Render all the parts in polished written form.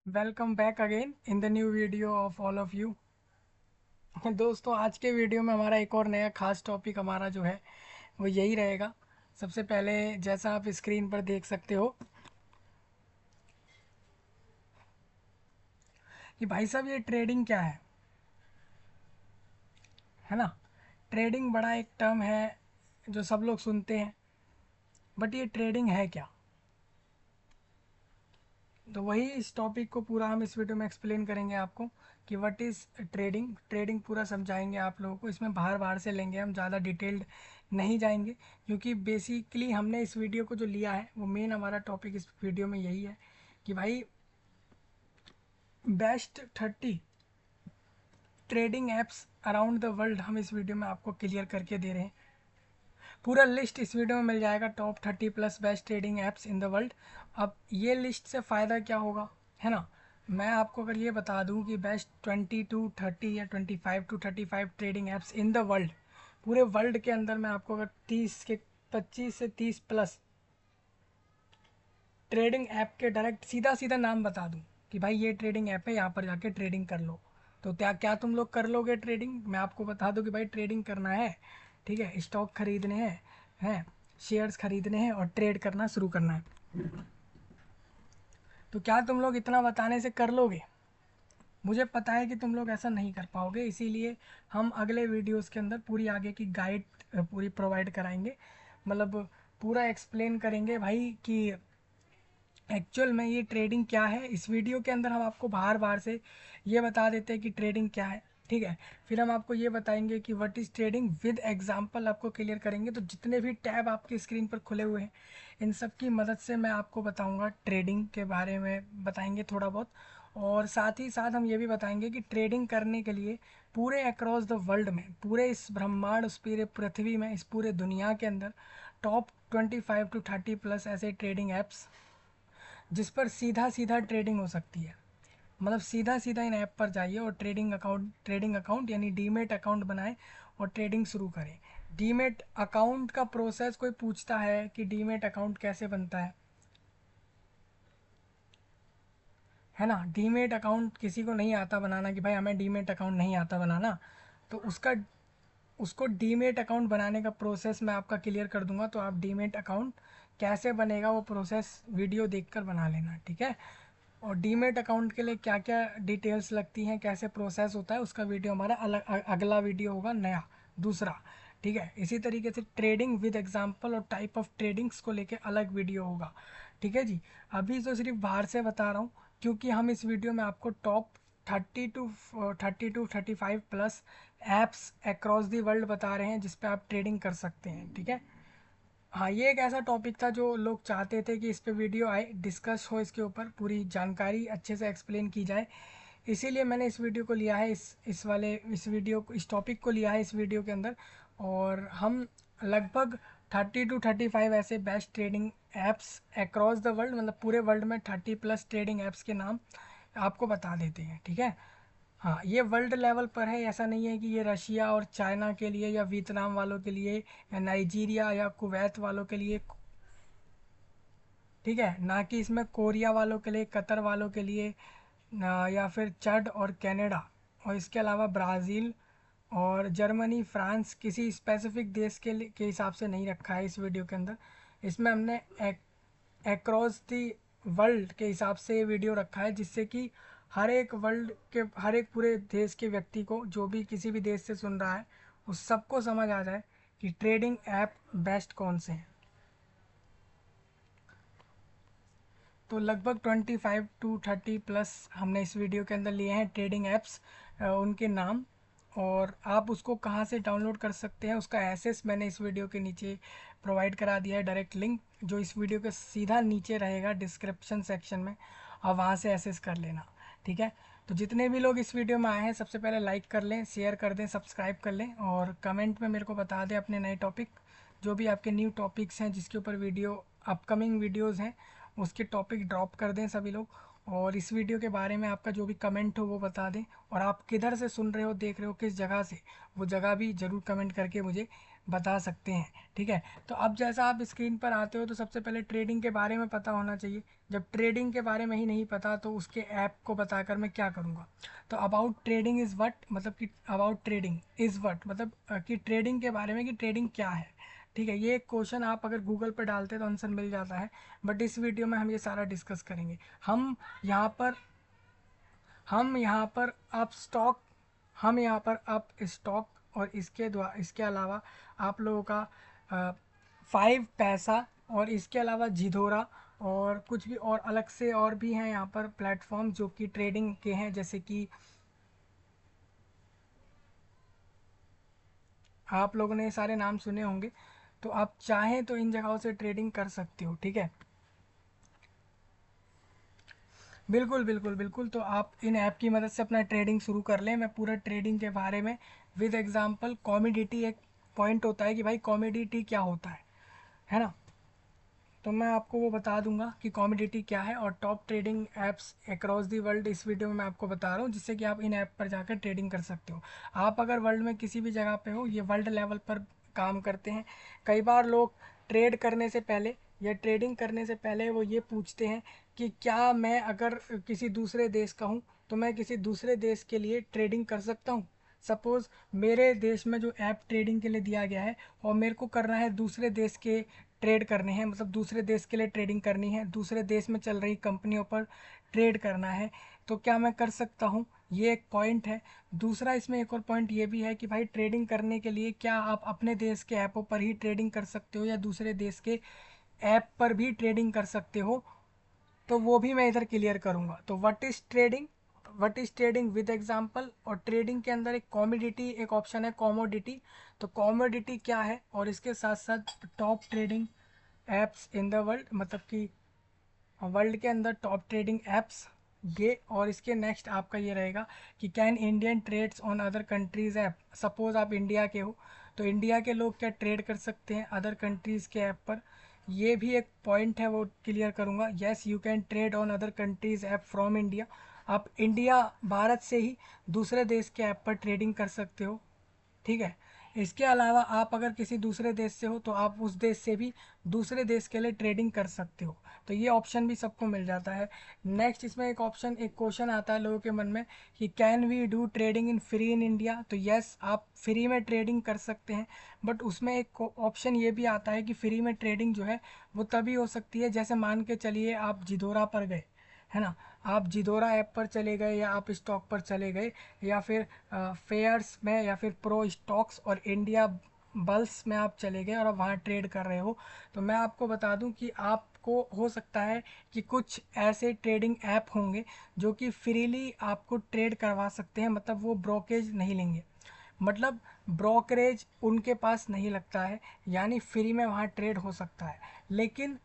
Welcome back again in the new video of all of you. दोस्तों, आज के video में हमारा एक और नया खास टॉपिक हमारा जो है वो यही रहेगा। सबसे पहले जैसा आप स्क्रीन पर देख सकते हो कि भाई साहब ये ट्रेडिंग क्या है ना। ट्रेडिंग बड़ा एक टर्म है जो सब लोग सुनते हैं, बट ये ट्रेडिंग है क्या? तो वही इस टॉपिक को पूरा हम इस वीडियो में एक्सप्लेन करेंगे आपको कि व्हाट इज़ ट्रेडिंग। ट्रेडिंग पूरा समझाएंगे आप लोगों को। इसमें बाहर बाहर से लेंगे, हम ज़्यादा डिटेल्ड नहीं जाएंगे, क्योंकि बेसिकली हमने इस वीडियो को जो लिया है वो मेन हमारा टॉपिक इस वीडियो में यही है कि भाई best 30 trading apps around the world हम इस वीडियो में आपको क्लियर करके दे रहे हैं। पूरा लिस्ट इस वीडियो में मिल जाएगा, top 30 plus best trading apps in the world. अब ये लिस्ट से फ़ायदा क्या होगा, है ना। मैं आपको अगर ये बता दूं कि बेस्ट 20 to 30 या 25 to 35 trading apps in the world, पूरे वर्ल्ड के अंदर मैं आपको अगर 25 से 30 प्लस ट्रेडिंग ऐप के डायरेक्ट सीधा सीधा नाम बता दूं कि भाई ये ट्रेडिंग ऐप है, यहाँ पर जाके ट्रेडिंग कर लो, तो क्या क्या तुम लोग कर लोगे ट्रेडिंग? मैं आपको बता दूं कि भाई ट्रेडिंग करना है, ठीक है, स्टॉक खरीदने हैं, शेयर्स खरीदने हैं और ट्रेड करना शुरू करना है। तो क्या तुम लोग इतना बताने से कर लोगे? मुझे पता है कि तुम लोग ऐसा नहीं कर पाओगे, इसीलिए हम अगले वीडियोस के अंदर पूरी आगे की गाइड पूरी प्रोवाइड कराएंगे। मतलब पूरा एक्सप्लेन करेंगे भाई कि एक्चुअल में ये ट्रेडिंग क्या है। इस वीडियो के अंदर हम आपको बार बार से ये बता देते हैं कि ट्रेडिंग क्या है, ठीक है। फिर हम आपको ये बताएंगे कि what is trading with example आपको क्लियर करेंगे। तो जितने भी टैब आपकी स्क्रीन पर खुले हुए हैं, इन सब की मदद से मैं आपको बताऊंगा, ट्रेडिंग के बारे में बताएंगे थोड़ा बहुत। और साथ ही साथ हम ये भी बताएंगे कि ट्रेडिंग करने के लिए पूरे अक्रॉस द वर्ल्ड में, पूरे इस ब्रह्मांड, उस पूरे पृथ्वी में, इस पूरे दुनिया के अंदर टॉप 25 to 30 प्लस ऐसे ट्रेडिंग ऐप्स जिस पर सीधा सीधा ट्रेडिंग हो सकती है। मतलब सीधा सीधा इन ऐप पर जाइए और ट्रेडिंग अकाउंट यानी डीमेट अकाउंट बनाएं और ट्रेडिंग शुरू करें। डीमेट अकाउंट का प्रोसेस कोई पूछता है कि डीमेट अकाउंट कैसे बनता है ना। डीमेट अकाउंट किसी को नहीं आता बनाना कि भाई हमें डीमेट अकाउंट नहीं आता बनाना, तो उसको डीमेट अकाउंट बनाने का प्रोसेस मैं आपका क्लियर कर दूंगा। तो आप डीमेट अकाउंट कैसे बनेगा वो प्रोसेस वीडियो देखकर बना लेना, ठीक है। और डीमेट अकाउंट के लिए क्या क्या डिटेल्स लगती हैं, कैसे प्रोसेस होता है, उसका वीडियो हमारा अगला वीडियो होगा नया, दूसरा, ठीक है। इसी तरीके से ट्रेडिंग विद एग्जांपल और टाइप ऑफ ट्रेडिंग्स को लेके अलग वीडियो होगा, ठीक है जी। अभी तो सिर्फ बाहर से बता रहा हूँ, क्योंकि हम इस वीडियो में आपको top 30 to 35 plus apps across the world बता रहे हैं जिस पे आप ट्रेडिंग कर सकते हैं, ठीक है। हाँ, ये एक ऐसा टॉपिक था जो लोग चाहते थे कि इस पे वीडियो आए, डिस्कस हो, इसके ऊपर पूरी जानकारी अच्छे से एक्सप्लेन की जाए। इसीलिए मैंने इस वीडियो को लिया है, इस वीडियो को, इस टॉपिक को लिया है इस वीडियो के अंदर। और हम लगभग 30 to 35 ऐसे best trading apps across the world, मतलब पूरे वर्ल्ड में 30 प्लस ट्रेडिंग ऐप्स के नाम आपको बता देते हैं, ठीक है। हाँ, ये वर्ल्ड लेवल पर है, ऐसा नहीं है कि ये रशिया और चाइना के लिए या वियतनाम वालों के लिए या नाइजीरिया या कुवैत वालों के लिए, ठीक है, ना कि इसमें कोरिया वालों के लिए, कतर वालों के लिए, या फिर चड और कनाडा और इसके अलावा ब्राज़ील और जर्मनी, फ्रांस, किसी स्पेसिफिक देश के हिसाब से नहीं रखा है इस वीडियो के अंदर। इसमें हमने अक्रॉस दी वर्ल्ड के हिसाब से ये वीडियो रखा है, जिससे कि हर एक पूरे देश के व्यक्ति को, जो भी किसी भी देश से सुन रहा है, उस सबको समझ आ जाए कि ट्रेडिंग ऐप बेस्ट कौन से हैं। तो लगभग 25 to 30 प्लस हमने इस वीडियो के अंदर लिए हैं ट्रेडिंग ऐप्स, उनके नाम। और आप उसको कहाँ से डाउनलोड कर सकते हैं उसका एसेस मैंने इस वीडियो के नीचे प्रोवाइड करा दिया है, डायरेक्ट लिंक जो इस वीडियो के सीधा नीचे रहेगा डिस्क्रिप्शन सेक्शन में, और वहाँ से एसेस कर लेना, ठीक है। तो जितने भी लोग इस वीडियो में आए हैं, सबसे पहले लाइक कर लें, शेयर कर दें, सब्सक्राइब कर लें और कमेंट में मेरे को बता दें अपने नए टॉपिक, जो भी आपके न्यू टॉपिक्स हैं जिसके ऊपर वीडियो, अपकमिंग वीडियोज़ हैं, उसके टॉपिक ड्रॉप कर दें सभी लोग। और इस वीडियो के बारे में आपका जो भी कमेंट हो वो बता दें, और आप किधर से सुन रहे हो, देख रहे हो, किस जगह से, वो जगह भी ज़रूर कमेंट करके मुझे बता सकते हैं। ठीक है, तो अब जैसा आप स्क्रीन पर आते हो तो सबसे पहले ट्रेडिंग के बारे में पता होना चाहिए। जब ट्रेडिंग के बारे में ही नहीं पता तो उसके ऐप को बताकर मैं क्या करूँगा। तो अबाउट ट्रेडिंग इज़ व्हाट, मतलब कि अबाउट ट्रेडिंग इज़ व्हाट मतलब कि ट्रेडिंग के बारे में कि ट्रेडिंग क्या है। ठीक है, ये एक क्वेश्चन आप अगर गूगल पर डालते हैं तो आंसर मिल जाता है, बट इस वीडियो में हम ये सारा डिस्कस करेंगे। हम यहाँ पर हम यहाँ पर आप स्टॉक हम यहाँ पर आप स्टॉक और इसके अलावा आप लोगों का 5पैसा और इसके अलावा जिधोरा और कुछ भी और अलग से और भी हैं यहाँ पर प्लेटफॉर्म जो कि ट्रेडिंग के हैं, जैसे कि आप लोगों ने ये सारे नाम सुने होंगे। तो आप चाहें तो इन जगहों से ट्रेडिंग कर सकते हो। ठीक है, बिल्कुल बिल्कुल बिल्कुल। तो आप इन ऐप की मदद से अपना ट्रेडिंग शुरू कर लें। मैं पूरा ट्रेडिंग के बारे में विद एग्जांपल, कॉमोडिटी एक पॉइंट होता है कि भाई कॉमोडिटी क्या होता है ना। तो मैं आपको वो बता दूंगा कि कॉमोडिटी क्या है और top trading apps across the world इस वीडियो में मैं आपको बता रहा हूँ, जिससे कि आप इन ऐप पर जाकर ट्रेडिंग कर सकते हो। आप अगर वर्ल्ड में किसी भी जगह पे हो, ये वर्ल्ड लेवल पर काम करते हैं। कई बार लोग ट्रेड करने से पहले या ट्रेडिंग करने से पहले वो ये पूछते हैं कि क्या मैं अगर किसी दूसरे देश का हूँ तो मैं किसी दूसरे देश के लिए ट्रेडिंग कर सकता हूँ। सपोज़ मेरे देश में जो ऐप ट्रेडिंग के लिए दिया गया है और मेरे को करना है दूसरे देश के ट्रेड करने हैं, मतलब दूसरे देश के लिए ट्रेडिंग करनी है, दूसरे देश में चल रही कंपनियों पर ट्रेड करना है, तो क्या मैं कर सकता हूँ। ये एक पॉइंट है। दूसरा इसमें एक और पॉइंट ये भी है कि भाई ट्रेडिंग करने के लिए क्या आप अपने देश के ऐपों पर ही ट्रेडिंग कर सकते हो या दूसरे देश के ऐप पर भी ट्रेडिंग कर सकते हो, तो वो भी मैं इधर क्लियर करूँगा। तो what is trading with example. और ट्रेडिंग के अंदर एक कॉमोडिटी एक ऑप्शन है, कॉमोडिटी। तो कॉमोडिटी क्या है और इसके साथ साथ top trading apps in the world, मतलब कि वर्ल्ड के अंदर टॉप ट्रेडिंग एप्स ये। और इसके नेक्स्ट आपका ये रहेगा कि can Indian trades on other countries app. Suppose आप इंडिया के हो तो इंडिया के लोग क्या ट्रेड कर सकते हैं अदर कंट्रीज़ के ऐप पर, ये भी एक पॉइंट है, वो क्लियर करूँगा। Yes you can trade on other countries app from India. आप इंडिया भारत से ही दूसरे देश के ऐप पर ट्रेडिंग कर सकते हो। ठीक है, इसके अलावा आप अगर किसी दूसरे देश से हो तो आप उस देश से भी दूसरे देश के लिए ट्रेडिंग कर सकते हो। तो ये ऑप्शन भी सबको मिल जाता है। नेक्स्ट इसमें एक क्वेश्चन आता है लोगों के मन में कि can we do trading in free in India. तो यस, आप फ्री में ट्रेडिंग कर सकते हैं, बट उसमें एक ऑप्शन ये भी आता है कि फ्री में ट्रेडिंग जो है वो तभी हो सकती है, जैसे मान के चलिए आप जिदोरा पर गए, है ना। आप जिदोरा ऐप पर चले गए या आप स्टॉक पर चले गए या फिर फेयर्स में या फिर प्रो स्टॉक्स और इंडिया बल्स में आप चले गए और आप वहाँ ट्रेड कर रहे हो, तो मैं आपको बता दूं कि आपको हो सकता है कि कुछ ऐसे ट्रेडिंग ऐप होंगे जो कि फ्रीली आपको ट्रेड करवा सकते हैं, मतलब वो ब्रोकेज नहीं लेंगे, मतलब ब्रोकरेज उनके पास नहीं लगता है, यानी फ्री में वहाँ ट्रेड हो सकता है। लेकिन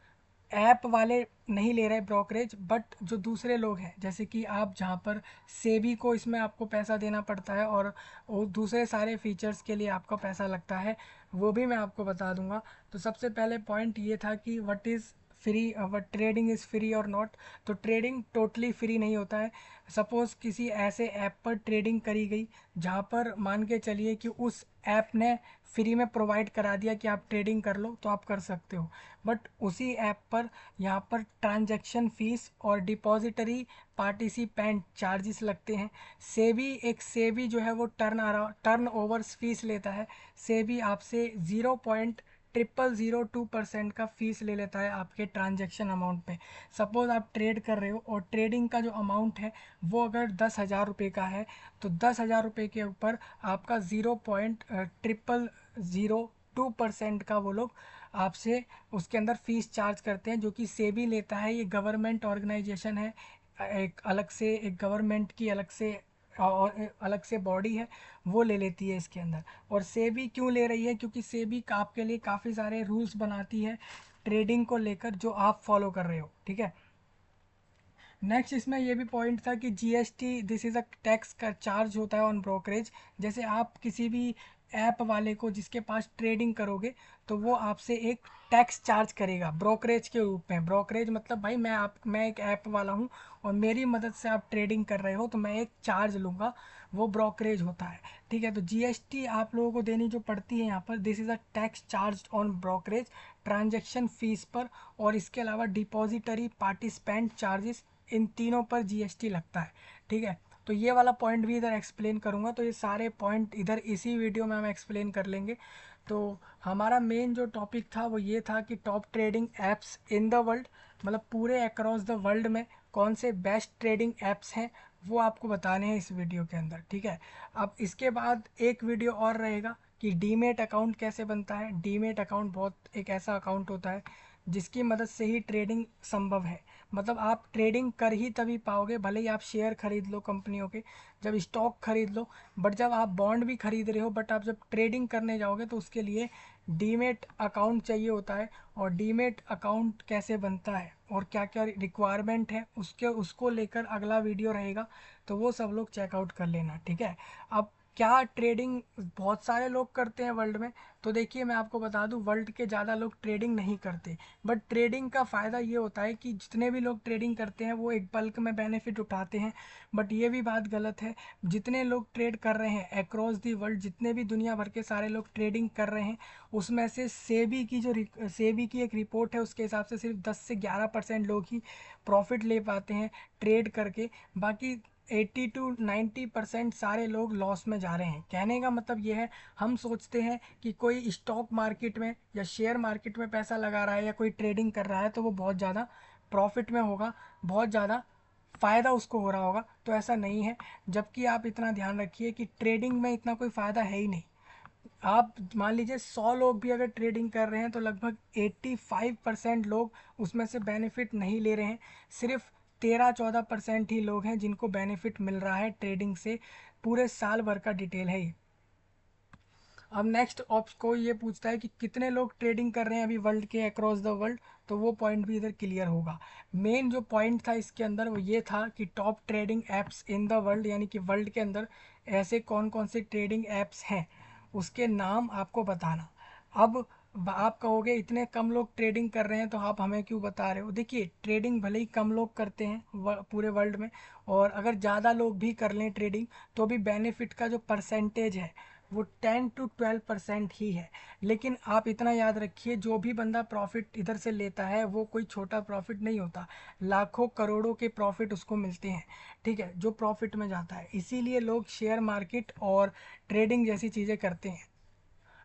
ऐप वाले नहीं ले रहे ब्रोकरेज, बट जो दूसरे लोग हैं जैसे कि आप जहाँ पर सेबी को इसमें आपको पैसा देना पड़ता है और वो दूसरे सारे फीचर्स के लिए आपका पैसा लगता है, वो भी मैं आपको बता दूंगा। तो सबसे पहले पॉइंट ये था कि what is free, what trading is free और नॉट। तो ट्रेडिंग टोटली फ्री नहीं होता है। सपोज़ किसी ऐसे ऐप पर ट्रेडिंग करी गई जहाँ पर मान के चलिए कि उस ऐप ने फ्री में प्रोवाइड करा दिया कि आप ट्रेडिंग कर लो, तो आप कर सकते हो। बट उसी ऐप पर यहाँ पर ट्रांजैक्शन फ़ीस और डिपॉजिटरी पार्टिसिपेंट चार्जेस लगते हैं। सेबी जो है वो टर्न ओवर्स फीस लेता है। सेबी आपसे 0.0002% का फ़ीस ले लेता है आपके ट्रांजैक्शन अमाउंट पे। सपोज़ आप ट्रेड कर रहे हो और ट्रेडिंग का जो अमाउंट है वो अगर 10,000 रुपये का है, तो 10,000 रुपये के ऊपर आपका 0.0002% का वो लोग आपसे उसके अंदर फ़ीस चार्ज करते हैं, जो कि सेबी लेता है। ये गवर्नमेंट ऑर्गेनाइजेशन है, एक अलग से एक गवर्नमेंट की और अलग से बॉडी है, वो ले लेती है इसके अंदर। और सेबी क्यों ले रही है, क्योंकि सेबी आपके लिए काफ़ी सारे रूल्स बनाती है ट्रेडिंग को लेकर जो आप फॉलो कर रहे हो। ठीक है, नेक्स्ट इसमें ये भी पॉइंट था कि GST this is a tax का चार्ज होता है ऑन ब्रोकरेज। जैसे आप किसी भी ऐप वाले को, जिसके पास ट्रेडिंग करोगे, तो वो आपसे एक टैक्स चार्ज करेगा ब्रोकरेज के रूप में। ब्रोकरेज मतलब भाई मैं एक ऐप वाला हूँ और मेरी मदद से आप ट्रेडिंग कर रहे हो, तो मैं एक चार्ज लूँगा, वो ब्रोकरेज होता है। ठीक है, तो जीएसटी आप लोगों को देनी जो पड़ती है यहाँ पर, this is a tax charge on brokerage transaction fees पर, और इसके अलावा डिपॉजिटरी पार्टिसिपेंट चार्जेस, इन तीनों पर जीएसटी लगता है। ठीक है, तो ये वाला पॉइंट भी इधर एक्सप्लेन करूँगा, तो ये सारे पॉइंट इधर इसी वीडियो में हम एक्सप्लेन कर लेंगे। तो हमारा मेन जो टॉपिक था वो ये था कि top trading apps in the world, मतलब पूरे अक्रॉस द वर्ल्ड में कौन से बेस्ट ट्रेडिंग ऐप्स हैं, वो आपको बताने हैं इस वीडियो के अंदर। ठीक है, अब इसके बाद एक वीडियो और रहेगा कि डीमेट अकाउंट कैसे बनता है। डीमेट अकाउंट बहुत एक ऐसा अकाउंट होता है जिसकी मदद से ही ट्रेडिंग संभव है। मतलब आप ट्रेडिंग कर ही तभी पाओगे, भले ही आप शेयर खरीद लो कंपनियों के, जब स्टॉक खरीद लो, बट जब आप बॉन्ड भी खरीद रहे हो, बट आप जब ट्रेडिंग करने जाओगे तो उसके लिए डीमेट अकाउंट चाहिए होता है। और डीमेट अकाउंट कैसे बनता है और क्या क्या रिक्वायरमेंट है, उसको लेकर अगला वीडियो रहेगा, तो वो सब लोग चेकआउट कर लेना। ठीक है, अब क्या ट्रेडिंग बहुत सारे लोग करते हैं वर्ल्ड में, तो देखिए मैं आपको बता दूं, वर्ल्ड के ज़्यादा लोग ट्रेडिंग नहीं करते। बट ट्रेडिंग का फ़ायदा ये होता है कि जितने भी लोग ट्रेडिंग करते हैं वो एक बल्क में बेनिफिट उठाते हैं। बट ये भी बात गलत है, जितने लोग ट्रेड कर रहे हैं अक्रॉस दी वर्ल्ड, जितने भी दुनिया भर के सारे लोग ट्रेडिंग कर रहे हैं, उसमें से सेबी की एक रिपोर्ट है, उसके हिसाब से सिर्फ 10 से 11% लोग ही प्रॉफिट ले पाते हैं ट्रेड करके। बाकी 80 to 90% सारे लोग लॉस में जा रहे हैं। कहने का मतलब ये है, हम सोचते हैं कि कोई स्टॉक मार्केट में या शेयर मार्केट में पैसा लगा रहा है या कोई ट्रेडिंग कर रहा है तो वो बहुत ज़्यादा प्रॉफिट में होगा, बहुत ज़्यादा फ़ायदा उसको हो रहा होगा, तो ऐसा नहीं है। जबकि आप इतना ध्यान रखिए कि ट्रेडिंग में इतना कोई फ़ायदा है ही नहीं। आप मान लीजिए 100 लोग भी अगर ट्रेडिंग कर रहे हैं तो लगभग 85% लोग उसमें से बेनिफिट नहीं ले रहे हैं। सिर्फ 13-14% ही लोग हैं जिनको बेनिफिट मिल रहा है ट्रेडिंग से। पूरे साल भर का डिटेल है ये। अब नेक्स्ट ऑप्स को ये पूछता है कि कितने लोग ट्रेडिंग कर रहे हैं अभी वर्ल्ड के अक्रॉस द वर्ल्ड, तो वो पॉइंट भी इधर क्लियर होगा। मेन जो पॉइंट था इसके अंदर वो ये था कि top trading apps in the world, यानी कि वर्ल्ड के अंदर ऐसे कौन कौन से ट्रेडिंग ऐप्स हैं, उसके नाम आपको बताना। अब आप कहोगे इतने कम लोग ट्रेडिंग कर रहे हैं तो आप हमें क्यों बता रहे हो। देखिए, ट्रेडिंग भले ही कम लोग करते हैं पूरे वर्ल्ड में, और अगर ज़्यादा लोग भी कर लें ट्रेडिंग, तो भी बेनिफिट का जो परसेंटेज है वो 10 to 12% ही है। लेकिन आप इतना याद रखिए, जो भी बंदा प्रॉफिट इधर से लेता है वो कोई छोटा प्रॉफिट नहीं होता, लाखों करोड़ों के प्रॉफिट उसको मिलते हैं। ठीक है, जो प्रॉफिट में जाता है, इसीलिए लोग शेयर मार्केट और ट्रेडिंग जैसी चीज़ें करते हैं।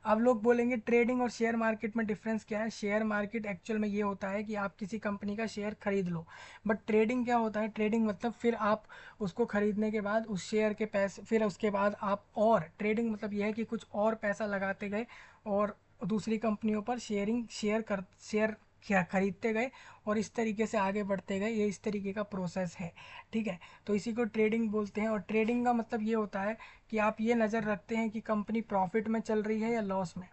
अब लोग बोलेंगे ट्रेडिंग और शेयर मार्केट में डिफरेंस क्या है। शेयर मार्केट एक्चुअल में ये होता है कि आप किसी कंपनी का शेयर खरीद लो, बट ट्रेडिंग क्या होता है, ट्रेडिंग मतलब फिर आप उसको खरीदने के बाद उस शेयर के पैसे, फिर उसके बाद आप, और ट्रेडिंग मतलब ये है कि कुछ और पैसा लगाते गए और दूसरी कंपनियों पर शेयर क्या खरीदते गए और इस तरीके से आगे बढ़ते गए, ये इस तरीके का प्रोसेस है। ठीक है, तो इसी को ट्रेडिंग बोलते हैं। और ट्रेडिंग का मतलब ये होता है कि आप ये नज़र रखते हैं कि कंपनी प्रॉफिट में चल रही है या लॉस में।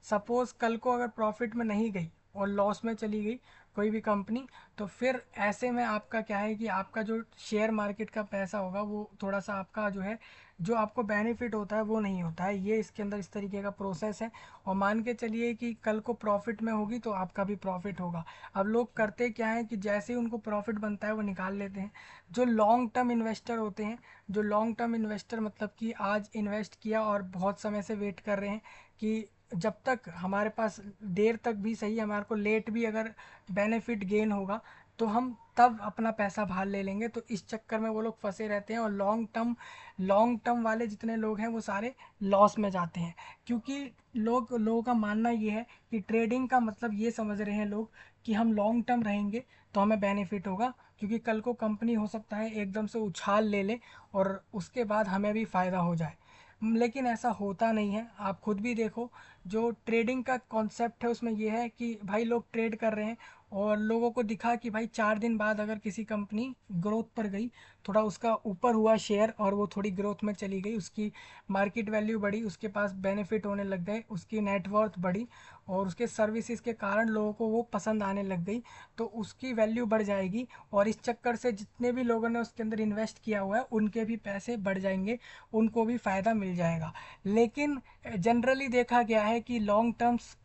सपोज़ कल को अगर प्रॉफिट में नहीं गई और लॉस में चली गई कोई भी कंपनी, तो फिर ऐसे में आपका क्या है कि आपका जो शेयर मार्केट का पैसा होगा वो थोड़ा सा आपका जो है, जो आपको बेनिफिट होता है वो नहीं होता है। ये इसके अंदर इस तरीके का प्रोसेस है। और मान के चलिए कि कल को प्रॉफिट में होगी तो आपका भी प्रॉफिट होगा। अब लोग करते क्या है कि जैसे ही उनको प्रॉफिट बनता है वो निकाल लेते हैं। जो लॉन्ग टर्म इन्वेस्टर होते हैं, जो लॉन्ग टर्म इन्वेस्टर मतलब कि आज इन्वेस्ट किया और बहुत समय से वेट कर रहे हैं कि जब तक हमारे पास, देर तक भी सही, हमारे को लेट भी अगर बेनिफिट गेन होगा तो हम तब अपना पैसा बाहर ले लेंगे, तो इस चक्कर में वो लोग फंसे रहते हैं। और लॉन्ग टर्म वाले जितने लोग हैं वो सारे लॉस में जाते हैं, क्योंकि लोगों का मानना ये है कि ट्रेडिंग का मतलब ये समझ रहे हैं लोग कि हम लॉन्ग टर्म रहेंगे तो हमें बेनिफिट होगा, क्योंकि कल को कंपनी हो सकता है एकदम से उछाल ले ले और उसके बाद हमें भी फ़ायदा हो जाए। लेकिन ऐसा होता नहीं है। आप खुद भी देखो, जो ट्रेडिंग का कॉन्सेप्ट है उसमें यह है कि भाई लोग ट्रेड कर रहे हैं और लोगों को दिखा कि भाई 4 दिन बाद अगर किसी कंपनी ग्रोथ पर गई, थोड़ा उसका ऊपर हुआ शेयर और वो थोड़ी ग्रोथ में चली गई, उसकी मार्केट वैल्यू बढ़ी, उसके पास बेनिफिट होने लग गए, उसकी नेटवर्थ बढ़ी, और उसके सर्विसेज के कारण लोगों को वो पसंद आने लग गई, तो उसकी वैल्यू बढ़ जाएगी और इस चक्कर से जितने भी लोगों ने उसके अंदर इन्वेस्ट किया हुआ है उनके भी पैसे बढ़ जाएंगे, उनको भी फ़ायदा मिल जाएगा। लेकिन जनरली देखा गया है कि लॉन्ग टर्म्स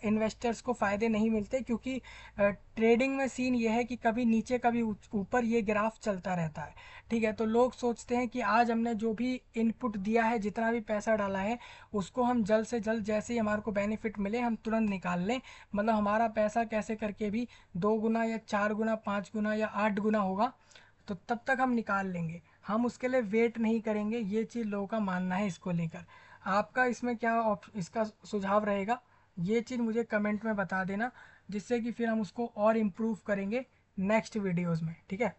इन्वेस्टर्स को फ़ायदे नहीं मिलते, क्योंकि ट्रेडिंग में सीन ये है कि कभी नीचे कभी ऊपर ये ग्राफ चलता रहता है। ठीक है, तो लोग सोचते हैं कि आज हमने जो भी इनपुट दिया है, जितना भी पैसा डाला है, उसको हम जल्द से जल्द जैसे ही हमारे को बेनिफिट मिले हम तुरंत निकाल लें। मतलब हमारा पैसा कैसे करके भी 2 गुना या 4 गुना 5 गुना या 8 गुना होगा, तो तब तक हम निकाल लेंगे, हम उसके लिए वेट नहीं करेंगे। ये चीज़ लोगों का मानना है इसको लेकर। आपका इसमें क्या इसका सुझाव रहेगा, ये चीज़ मुझे कमेंट में बता देना, जिससे कि फिर हम उसको और इम्प्रूव करेंगे नेक्स्ट वीडियोज़ में। ठीक है,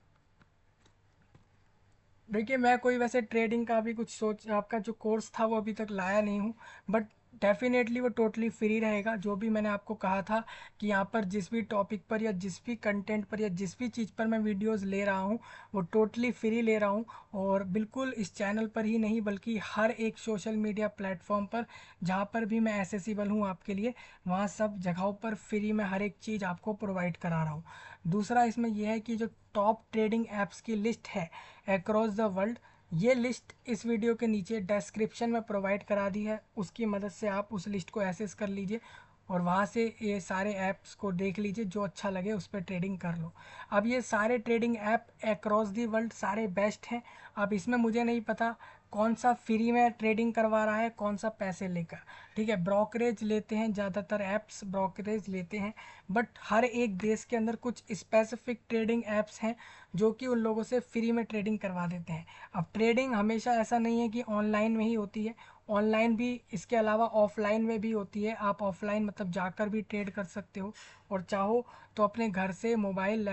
देखिए मैं कोई वैसे ट्रेडिंग का भी कुछ सोच, आपका जो कोर्स था वो अभी तक लाया नहीं हूँ, बट डेफिनेटली वो टोटली फ्री रहेगा। जो भी मैंने आपको कहा था कि यहाँ पर जिस भी टॉपिक पर या जिस भी कंटेंट पर या जिस भी चीज़ पर मैं वीडियोस ले रहा हूँ वो टोटली फ्री ले रहा हूँ। और बिल्कुल इस चैनल पर ही नहीं बल्कि हर एक सोशल मीडिया प्लेटफॉर्म पर जहाँ पर भी मैं एसेसिबल हूँ आपके लिए, वहाँ सब जगहों पर फ्री में हर एक चीज़ आपको प्रोवाइड करा रहा हूँ। दूसरा इसमें यह है कि जो टॉप ट्रेडिंग ऐप्स की लिस्ट है अक्रॉस द वर्ल्ड, ये लिस्ट इस वीडियो के नीचे डिस्क्रिप्शन में प्रोवाइड करा दी है। उसकी मदद से आप उस लिस्ट को एक्सेस कर लीजिए और वहाँ से ये सारे ऐप्स को देख लीजिए, जो अच्छा लगे उस पर ट्रेडिंग कर लो। अब ये सारे trading app across the world सारे बेस्ट हैं। अब इसमें मुझे नहीं पता कौन सा फ्री में ट्रेडिंग करवा रहा है, कौन सा पैसे लेकर। ठीक है, ब्रोकरेज लेते हैं, ज़्यादातर ऐप्स ब्रोकरेज लेते हैं, बट हर एक देश के अंदर कुछ स्पेसिफिक ट्रेडिंग ऐप्स हैं जो कि उन लोगों से फ्री में ट्रेडिंग करवा देते हैं। अब ट्रेडिंग हमेशा ऐसा नहीं है कि ऑनलाइन में ही होती है, ऑनलाइन भी इसके अलावा ऑफलाइन में भी होती है। आप ऑफलाइन मतलब जाकर भी ट्रेड कर सकते हो, और चाहो तो अपने घर से मोबाइल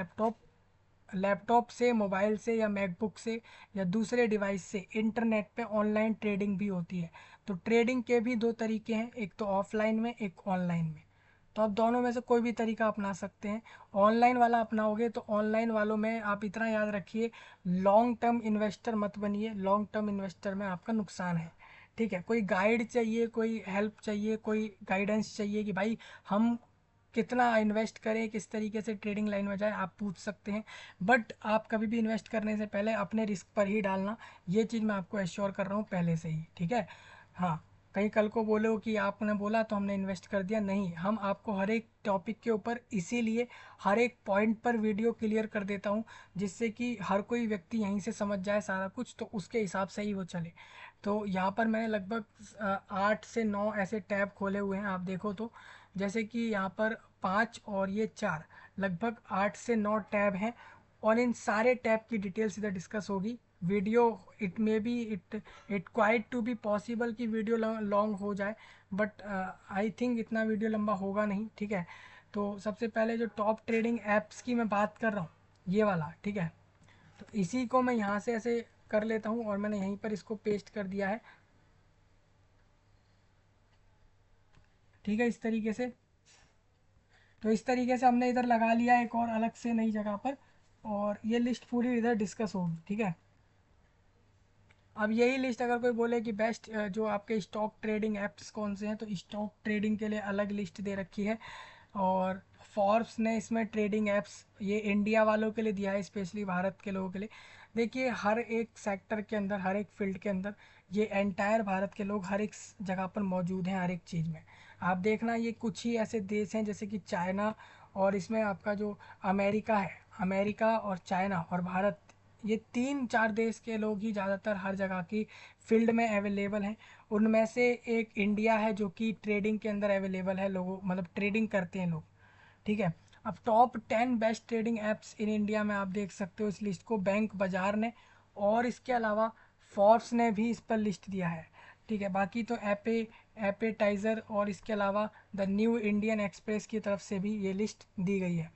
लैपटॉप से, मोबाइल से या मैकबुक से या दूसरे डिवाइस से इंटरनेट पे ऑनलाइन ट्रेडिंग भी होती है। तो ट्रेडिंग के भी दो तरीके हैं, एक तो ऑफलाइन में, एक ऑनलाइन में। तो आप दोनों में से कोई भी तरीका अपना सकते हैं। ऑनलाइन वाला अपनाओगे तो ऑनलाइन वालों में आप इतना याद रखिए, लॉन्ग टर्म इन्वेस्टर मत बनिए, लॉन्ग टर्म इन्वेस्टर में आपका नुकसान है। ठीक है, कोई गाइड चाहिए, कोई हेल्प चाहिए, कोई गाइडेंस चाहिए कि भाई हम कितना इन्वेस्ट करें, किस तरीके से ट्रेडिंग लाइन में जाए, आप पूछ सकते हैं। बट आप कभी भी इन्वेस्ट करने से पहले अपने रिस्क पर ही डालना, ये चीज़ मैं आपको एश्योर कर रहा हूँ पहले से ही। ठीक है, हाँ, कहीं कल को बोलो कि आपने बोला तो हमने इन्वेस्ट कर दिया, नहीं, हम आपको हर एक टॉपिक के ऊपर इसीलिए हर एक पॉइंट पर वीडियो क्लियर कर देता हूँ, जिससे कि हर कोई व्यक्ति यहीं से समझ जाए सारा कुछ, तो उसके हिसाब से ही वो चले। तो यहाँ पर मैंने लगभग 8 से 9 ऐसे टैब खोले हुए हैं, आप देखो तो, जैसे कि यहाँ पर 5 और ये 4, लगभग 8 से 9 टैब हैं। और इन सारे टैब की डिटेल्स इधर डिस्कस होगी। Video it may be it quite to be possible कि वीडियो लॉन्ग हो जाए, बट आई थिंक इतना वीडियो लंबा होगा नहीं। ठीक है, तो सबसे पहले जो टॉप ट्रेडिंग ऐप्स की मैं बात कर रहा हूँ, ये वाला, ठीक है, तो इसी को मैं यहाँ से ऐसे कर लेता हूँ और मैंने यहीं पर इसको पेस्ट कर दिया है। ठीक है, इस तरीके से, तो इस तरीके से हमने इधर लगा लिया एक और अलग से नई जगह पर, और ये लिस्ट पूरी इधर डिस्कस होगी। ठीक है, अब यही लिस्ट अगर कोई बोले कि बेस्ट जो आपके स्टॉक ट्रेडिंग ऐप्स कौन से हैं, तो स्टॉक ट्रेडिंग के लिए अलग लिस्ट दे रखी है। और फॉर्ब्स ने इसमें ट्रेडिंग ऐप्स ये इंडिया वालों के लिए दिया है, स्पेशली भारत के लोगों के लिए। देखिए हर एक सेक्टर के अंदर, हर एक फील्ड के अंदर ये एंटायर भारत के लोग हर एक जगह पर मौजूद हैं, हर एक चीज़ में। आप देखना, ये कुछ ही ऐसे देश हैं जैसे कि चाइना, और इसमें आपका जो अमेरिका है, अमेरिका और चाइना और भारत, ये 3-4 देश के लोग ही ज़्यादातर हर जगह की फील्ड में अवेलेबल हैं। उनमें से एक इंडिया है जो कि ट्रेडिंग के अंदर अवेलेबल है, लोगों मतलब ट्रेडिंग करते हैं लोग। ठीक है, अब top 10 best trading apps in India में आप देख सकते हो इस लिस्ट को, बैंक बाजार ने और इसके अलावा फोर्ब्स ने भी इस पर लिस्ट दिया है। ठीक है, बाकी तो एपेटाइज़र और इसके अलावा द न्यू इंडियन एक्सप्रेस की तरफ से भी ये लिस्ट दी गई है।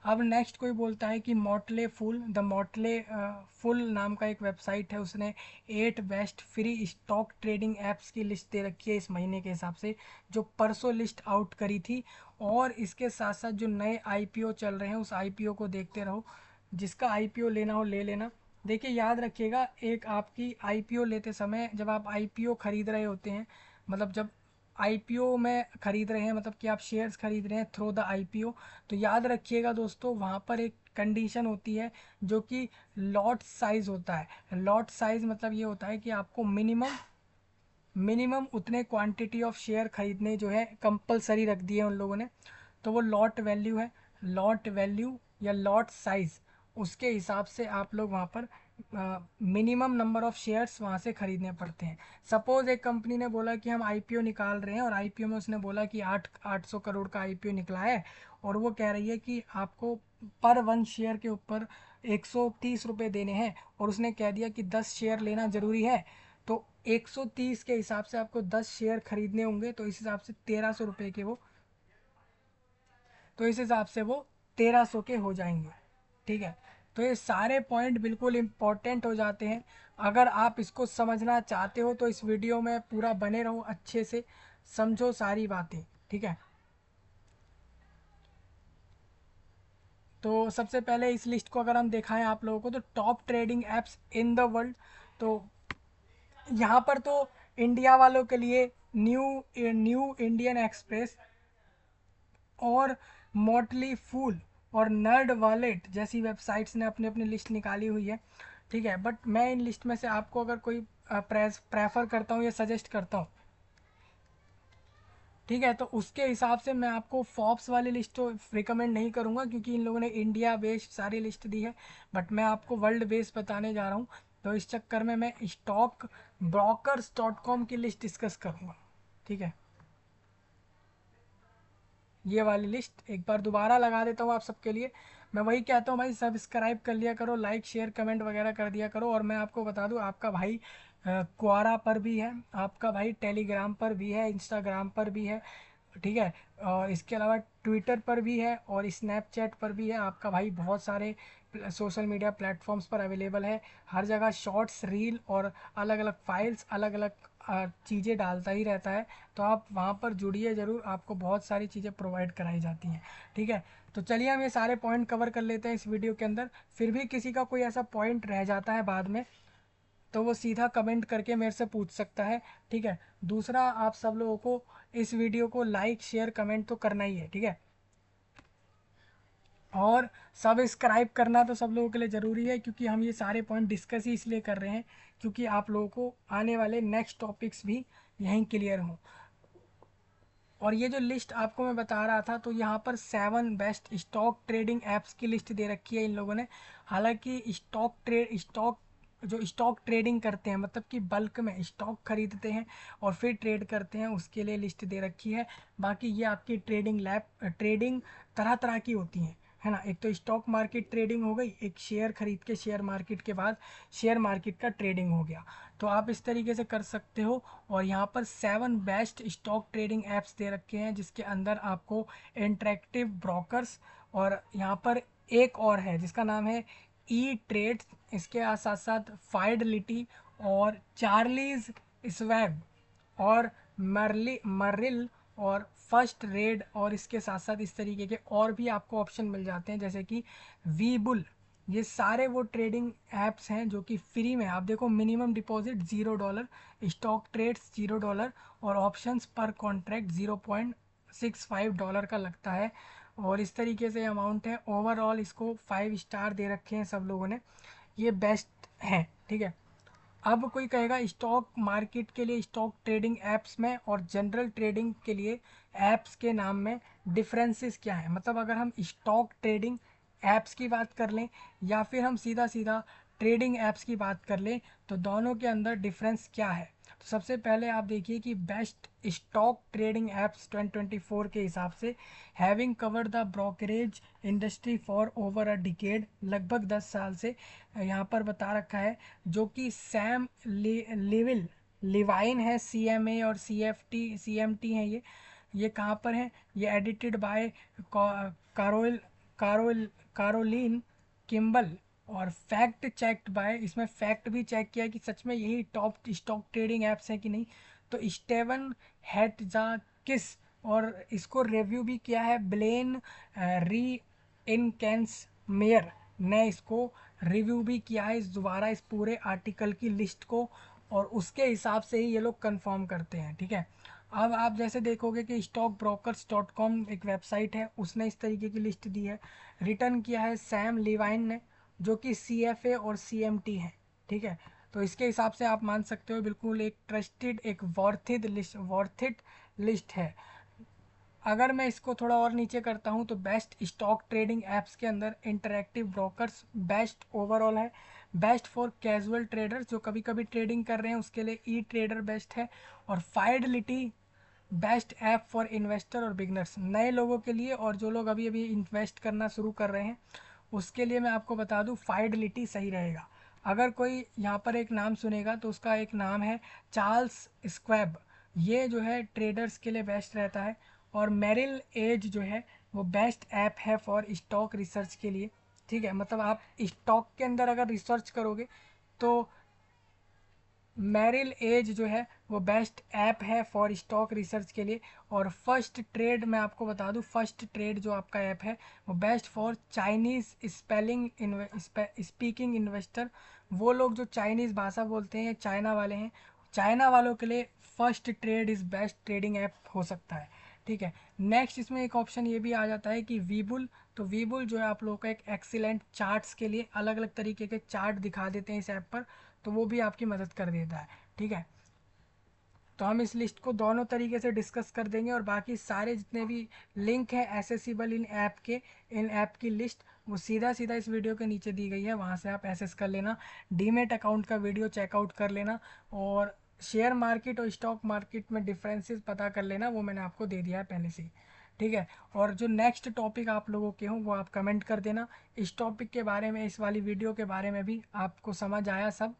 अब नेक्स्ट कोई बोलता है कि मॉटले फुल, द मॉटले फुल नाम का एक वेबसाइट है, उसने 8 best free stock trading apps की लिस्ट दे रखी है इस महीने के हिसाब से, जो परसों लिस्ट आउट करी थी। और इसके साथ साथ जो नए आईपीओ चल रहे हैं उस आईपीओ को देखते रहो, जिसका आईपीओ लेना हो ले लेना। देखिए याद रखिएगा, एक आपकी आईपीओ लेते समय जब आप आईपीओ खरीद रहे होते हैं, मतलब जब आईपीओ में खरीद रहे हैं, मतलब कि आप शेयर्स खरीद रहे हैं थ्रू द आईपीओ, तो याद रखिएगा दोस्तों वहाँ पर एक कंडीशन होती है जो कि लॉट साइज़ होता है। लॉट साइज़ मतलब ये होता है कि आपको मिनिमम उतने क्वांटिटी ऑफ शेयर खरीदने जो है कंपलसरी रख दिए उन लोगों ने। तो वो लॉट वैल्यू है, लॉट वैल्यू या लॉट साइज़, उसके हिसाब से आप लोग वहाँ पर मिनिमम नंबर ऑफ शेयर्स वहाँ से खरीदने पड़ते हैं। सपोज़ एक कंपनी ने बोला कि हम आईपीओ निकाल रहे हैं और आईपीओ में उसने बोला कि 800 करोड़ का आईपीओ निकला है, और वो कह रही है कि आपको पर वन शेयर के ऊपर 130 रुपये देने हैं, और उसने कह दिया कि 10 शेयर लेना ज़रूरी है, तो 130 के हिसाब से आपको 10 शेयर खरीदने होंगे, तो इस हिसाब से 1300 रुपये के वो, तो इस हिसाब से वो 1300 के हो जाएंगे। ठीक है, तो ये सारे पॉइंट बिल्कुल इम्पोर्टेंट हो जाते हैं। अगर आप इसको समझना चाहते हो तो इस वीडियो में पूरा बने रहो, अच्छे से समझो सारी बातें। ठीक है, तो सबसे पहले इस लिस्ट को अगर हम दिखाएं आप लोगों को, तो top trading apps in the world, तो यहाँ पर तो इंडिया वालों के लिए न्यू न्यू इंडियन एक्सप्रेस और मोटली फूल और नर्ड वॉलेट जैसी वेबसाइट्स ने अपनी अपनी लिस्ट निकाली हुई है। ठीक है, बट मैं इन लिस्ट में से आपको अगर कोई प्रेफर करता हूँ या सजेस्ट करता हूँ, ठीक है, तो उसके हिसाब से मैं आपको फॉर्ब्स वाली लिस्ट तो रिकमेंड नहीं करूँगा, क्योंकि इन लोगों ने इंडिया बेस्ड सारी लिस्ट दी है, बट मैं आपको वर्ल्ड बेस्ड बताने जा रहा हूँ। तो इस चक्कर में मैं स्टॉक ब्रोकर्स.com की लिस्ट डिस्कस करूँगा। ठीक है, ये वाली लिस्ट एक बार दोबारा लगा देता हूँ आप सबके लिए। मैं वही कहता हूँ भाई, सब्सक्राइब कर लिया करो, लाइक शेयर कमेंट वगैरह कर दिया करो। और मैं आपको बता दूँ, आपका भाई क्वारा पर भी है, आपका भाई टेलीग्राम पर भी है, इंस्टाग्राम पर भी है। ठीक है, और इसके अलावा ट्विटर पर भी है और स्नैपचैट पर भी है। आपका भाई बहुत सारे सोशल मीडिया प्लेटफॉर्म्स पर अवेलेबल है। हर जगह शॉर्ट्स, रील और अलग अलग फाइल्स, अलग अलग चीज़ें डालता ही रहता है। तो आप वहाँ पर जुड़िए ज़रूर, आपको बहुत सारी चीज़ें प्रोवाइड कराई जाती हैं। ठीक है, तो चलिए हम ये सारे पॉइंट कवर कर लेते हैं इस वीडियो के अंदर। फिर भी किसी का कोई ऐसा पॉइंट रह जाता है बाद में, तो वो सीधा कमेंट करके मेरे से पूछ सकता है। ठीक है, दूसरा, आप सब लोगों को इस वीडियो को लाइक शेयर कमेंट तो करना ही है। ठीक है, और सब्सक्राइब करना तो सब लोगों के लिए ज़रूरी है, क्योंकि हम ये सारे पॉइंट डिस्कस ही इसलिए कर रहे हैं क्योंकि आप लोगों को आने वाले नेक्स्ट टॉपिक्स भी यहीं क्लियर हों। और ये जो लिस्ट आपको मैं बता रहा था, तो यहाँ पर 7 बेस्ट स्टॉक ट्रेडिंग ऐप्स की लिस्ट दे रखी है इन लोगों ने। हालांकि स्टॉक जो स्टॉक ट्रेडिंग करते हैं, मतलब कि बल्क में स्टॉक खरीदते हैं और फिर ट्रेड करते हैं, उसके लिए लिस्ट दे रखी है। बाकी ये आपकी ट्रेडिंग तरह तरह की होती हैं, है ना। एक तो स्टॉक मार्केट ट्रेडिंग हो गई, एक शेयर खरीद के शेयर मार्केट के बाद शेयर मार्केट का ट्रेडिंग हो गया। तो आप इस तरीके से कर सकते हो। और यहाँ पर 7 बेस्ट स्टॉक ट्रेडिंग ऐप्स दे रखे हैं, जिसके अंदर आपको इंटरेक्टिव ब्रोकर्स, और यहाँ पर एक और है जिसका नाम है ई ट्रेड्स, इसके साथ साथ फाइडलिटी और चार्लीज स्वैब और मर्रिल और फर्स्ट रेड, और इसके साथ साथ इस तरीके के और भी आपको ऑप्शन मिल जाते हैं, जैसे कि वीबुल। ये सारे वो ट्रेडिंग ऐप्स हैं जो कि फ्री में, आप देखो, मिनिमम डिपॉजिट $0, स्टॉक ट्रेड्स $0, और ऑप्शंस पर कॉन्ट्रैक्ट $0.65 का लगता है। और इस तरीके से अमाउंट है। ओवरऑल इसको 5 स्टार दे रखे हैं सब लोगों ने, ये बेस्ट है। ठीक है, अब कोई कहेगा स्टॉक मार्केट के लिए स्टॉक ट्रेडिंग ऐप्स में और जनरल ट्रेडिंग के लिए ऐप्स के नाम में डिफरेंसेस क्या है, मतलब अगर हम स्टॉक ट्रेडिंग ऐप्स की बात कर लें या फिर हम सीधा सीधा ट्रेडिंग ऐप्स की बात कर लें, तो दोनों के अंदर डिफरेंस क्या है। तो सबसे पहले आप देखिए कि बेस्ट स्टॉक ट्रेडिंग ऐप्स 2024 के हिसाब से, having covered the brokerage industry for over a decade, लगभग 10 साल से यहाँ पर बता रखा है, जो कि सैम लिवाइन है, CMA और CMT हैं ये कहाँ पर हैं, ये edited by Carol Carol Caroline Kimball, और फैक्ट चेक्ड बाय, इसमें फैक्ट भी चेक किया कि सच में यही टॉप स्टॉक ट्रेडिंग ऐप्स हैं कि नहीं, तो स्टेवन हेटजाकिस, और इसको रिव्यू भी किया है ब्लेन री इनकेंस मेयर ने, इसको रिव्यू भी किया है इस दोबारा इस पूरे आर्टिकल की लिस्ट को, और उसके हिसाब से ही ये लोग कंफर्म करते हैं। ठीक है, अब आप जैसे देखोगे कि stockbrokers.com एक वेबसाइट है, उसने इस तरीके की लिस्ट दी है। रिटर्न किया है सैम लिवाइन ने, जो कि CFA और CMT है, ठीक है। तो इसके हिसाब से आप मान सकते हो बिल्कुल एक ट्रस्टेड, एक वॉर्थिट लिस्ट है। अगर मैं इसको थोड़ा और नीचे करता हूँ तो बेस्ट स्टॉक ट्रेडिंग ऐप्स के अंदर इंटरैक्टिव ब्रोकर्स बेस्ट ओवरऑल है। बेस्ट फॉर कैजुअल ट्रेडर्स जो कभी कभी ट्रेडिंग कर रहे हैं उसके लिए ई ट्रेडर बेस्ट है। और फाइडलिटी बेस्ट ऐप फॉर इन्वेस्टर और बिगनर्स, नए लोगों के लिए और जो लोग अभी अभी इन्वेस्ट करना शुरू कर रहे हैं उसके लिए मैं आपको बता दूं फाइडलिटी सही रहेगा। अगर कोई यहाँ पर एक नाम सुनेगा तो उसका एक नाम है चार्ल्स स्क्वैब, ये जो है ट्रेडर्स के लिए बेस्ट रहता है। और मेरिल एज जो है वो बेस्ट ऐप है फॉर स्टॉक रिसर्च के लिए, ठीक है। मतलब आप स्टॉक के अंदर अगर रिसर्च करोगे तो मेरिल एज जो है वो बेस्ट ऐप है फॉर स्टॉक रिसर्च के लिए। और फर्स्ट ट्रेड मैं आपको बता दूं, फर्स्ट ट्रेड जो आपका ऐप है वो best for Chinese speaking investor, वो लोग जो चाइनीज़ भाषा बोलते हैं, चाइना वाले हैं, चाइना वालों के लिए first trade is best trading app हो सकता है, ठीक है। नेक्स्ट इसमें एक ऑप्शन ये भी आ जाता है कि वीबुल, तो वीबुल जो है आप लोगों का एक एक्सीलेंट चार्ट्स के लिए अलग अलग तरीके के चार्ट दिखा देते हैं इस ऐप पर, तो वो भी आपकी मदद कर देता है, ठीक है। तो हम इस लिस्ट को दोनों तरीके से डिस्कस कर देंगे और बाकी सारे जितने भी लिंक हैं एसेसिबल इन ऐप की लिस्ट वो सीधा सीधा इस वीडियो के नीचे दी गई है, वहाँ से आप एक्सेस कर लेना। डीमेट अकाउंट का वीडियो चेकआउट कर लेना और शेयर मार्केट और स्टॉक मार्केट में डिफरेंसेस पता कर लेना, वो मैंने आपको दे दिया है पहले से ही, ठीक है। और जो नेक्स्ट टॉपिक आप लोगों के हों वो आप कमेंट कर देना। इस टॉपिक के बारे में, इस वाली वीडियो के बारे में भी आपको समझ आया सब,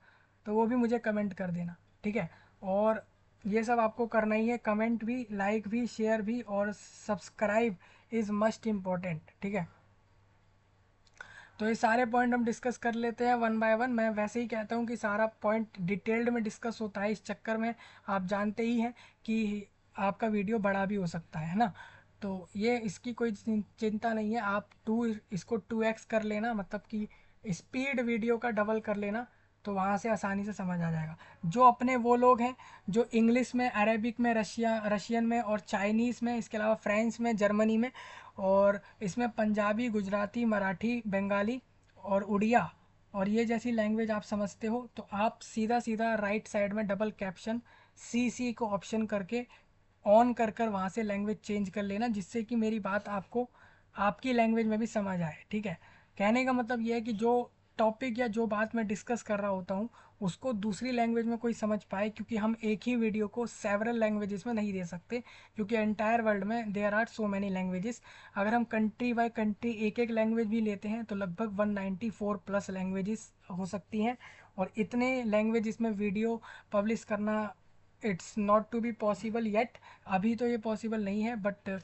तो वो भी मुझे कमेंट कर देना, ठीक है। और ये सब आपको करना ही है, कमेंट भी, लाइक भी, शेयर भी और सब्सक्राइब इज़ मस्ट इम्पॉर्टेंट, ठीक है। तो ये सारे पॉइंट हम डिस्कस कर लेते हैं वन बाय वन। मैं वैसे ही कहता हूँ कि सारा पॉइंट डिटेल्ड में डिस्कस होता है, इस चक्कर में आप जानते ही हैं कि आपका वीडियो बड़ा भी हो सकता है ना। तो ये इसकी कोई चिंता नहीं है, आप इसको 2x कर लेना, मतलब कि स्पीड वीडियो का डबल कर लेना, तो वहाँ से आसानी से समझ आ जाएगा। जो अपने वो लोग हैं जो इंग्लिश में, अरेबिक में, रशियन में और चाइनीज़ में, इसके अलावा फ्रेंच में, जर्मनी में, और इसमें पंजाबी, गुजराती, मराठी, बंगाली और उड़िया और ये जैसी लैंग्वेज आप समझते हो, तो आप सीधा सीधा राइट साइड में डबल कैप्शन CC को ऑप्शन करके ऑन कर कर वहाँ से लैंग्वेज चेंज कर लेना, जिससे कि मेरी बात आपको आपकी लैंग्वेज में भी समझ आए, ठीक है। कहने का मतलब ये है कि जो टॉपिक या जो बात मैं डिस्कस कर रहा होता हूँ उसको दूसरी लैंग्वेज में कोई समझ पाए, क्योंकि हम एक ही वीडियो को सेवरल लैंग्वेजेस में नहीं दे सकते, क्योंकि एंटायर वर्ल्ड में there are so many languages. अगर हम कंट्री बाय कंट्री एक एक लैंग्वेज भी लेते हैं तो लगभग 194 प्लस लैंग्वेजेस हो सकती हैं, और इतने लैंग्वेज इसमें वीडियो पब्लिश करना it's not to be possible yet, अभी तो ये पॉसिबल नहीं है, but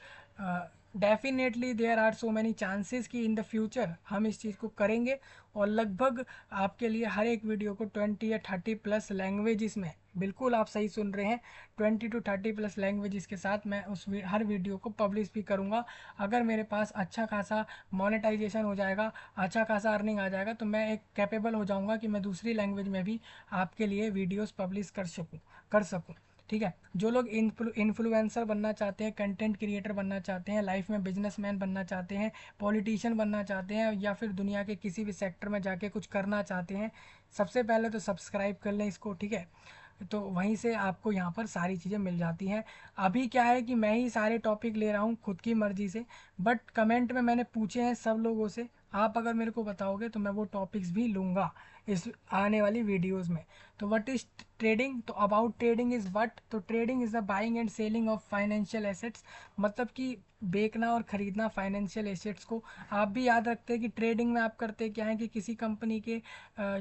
definitely there are so many chances कि इन द फ्यूचर हम इस चीज़ को करेंगे। और लगभग आपके लिए हर एक वीडियो को 20 या 30 प्लस लैंग्वेजेस में, बिल्कुल आप सही सुन रहे हैं, 20 to 30 प्लस लैंग्वेजेस के साथ मैं हर वीडियो को पब्लिश भी करूँगा। अगर मेरे पास अच्छा खासा मोनेटाइजेशन हो जाएगा, अच्छा खासा अर्निंग आ जाएगा, तो मैं एक कैपेबल हो जाऊँगा कि मैं दूसरी लैंग्वेज में भी आपके लिए वीडियोज़ पब्लिश कर सकूँ, ठीक है। जो लोग इन्फ्लुएंसर बनना चाहते हैं, कंटेंट क्रिएटर बनना चाहते हैं, लाइफ में बिजनेसमैन बनना चाहते हैं, पॉलिटिशियन बनना चाहते हैं, या फिर दुनिया के किसी भी सेक्टर में जाके कुछ करना चाहते हैं, सबसे पहले तो सब्सक्राइब कर लें इसको, ठीक है। तो वहीं से आपको यहाँ पर सारी चीज़ें मिल जाती हैं। अभी क्या है कि मैं ही सारे टॉपिक ले रहा हूँ खुद की मर्ज़ी से, बट कमेंट में मैंने पूछे हैं सब लोगों से, आप अगर मेरे को बताओगे तो मैं वो टॉपिक्स भी लूँगा इस आने वाली वीडियोस में। तो व्हाट इज़ ट्रेडिंग, तो अबाउट ट्रेडिंग इज़ व्हाट, तो trading is the buying and selling of financial assets, मतलब कि बेचना और ख़रीदना फाइनेंशियल एसेट्स को। आप भी याद रखते हैं कि ट्रेडिंग में आप करते क्या है कि किसी कंपनी के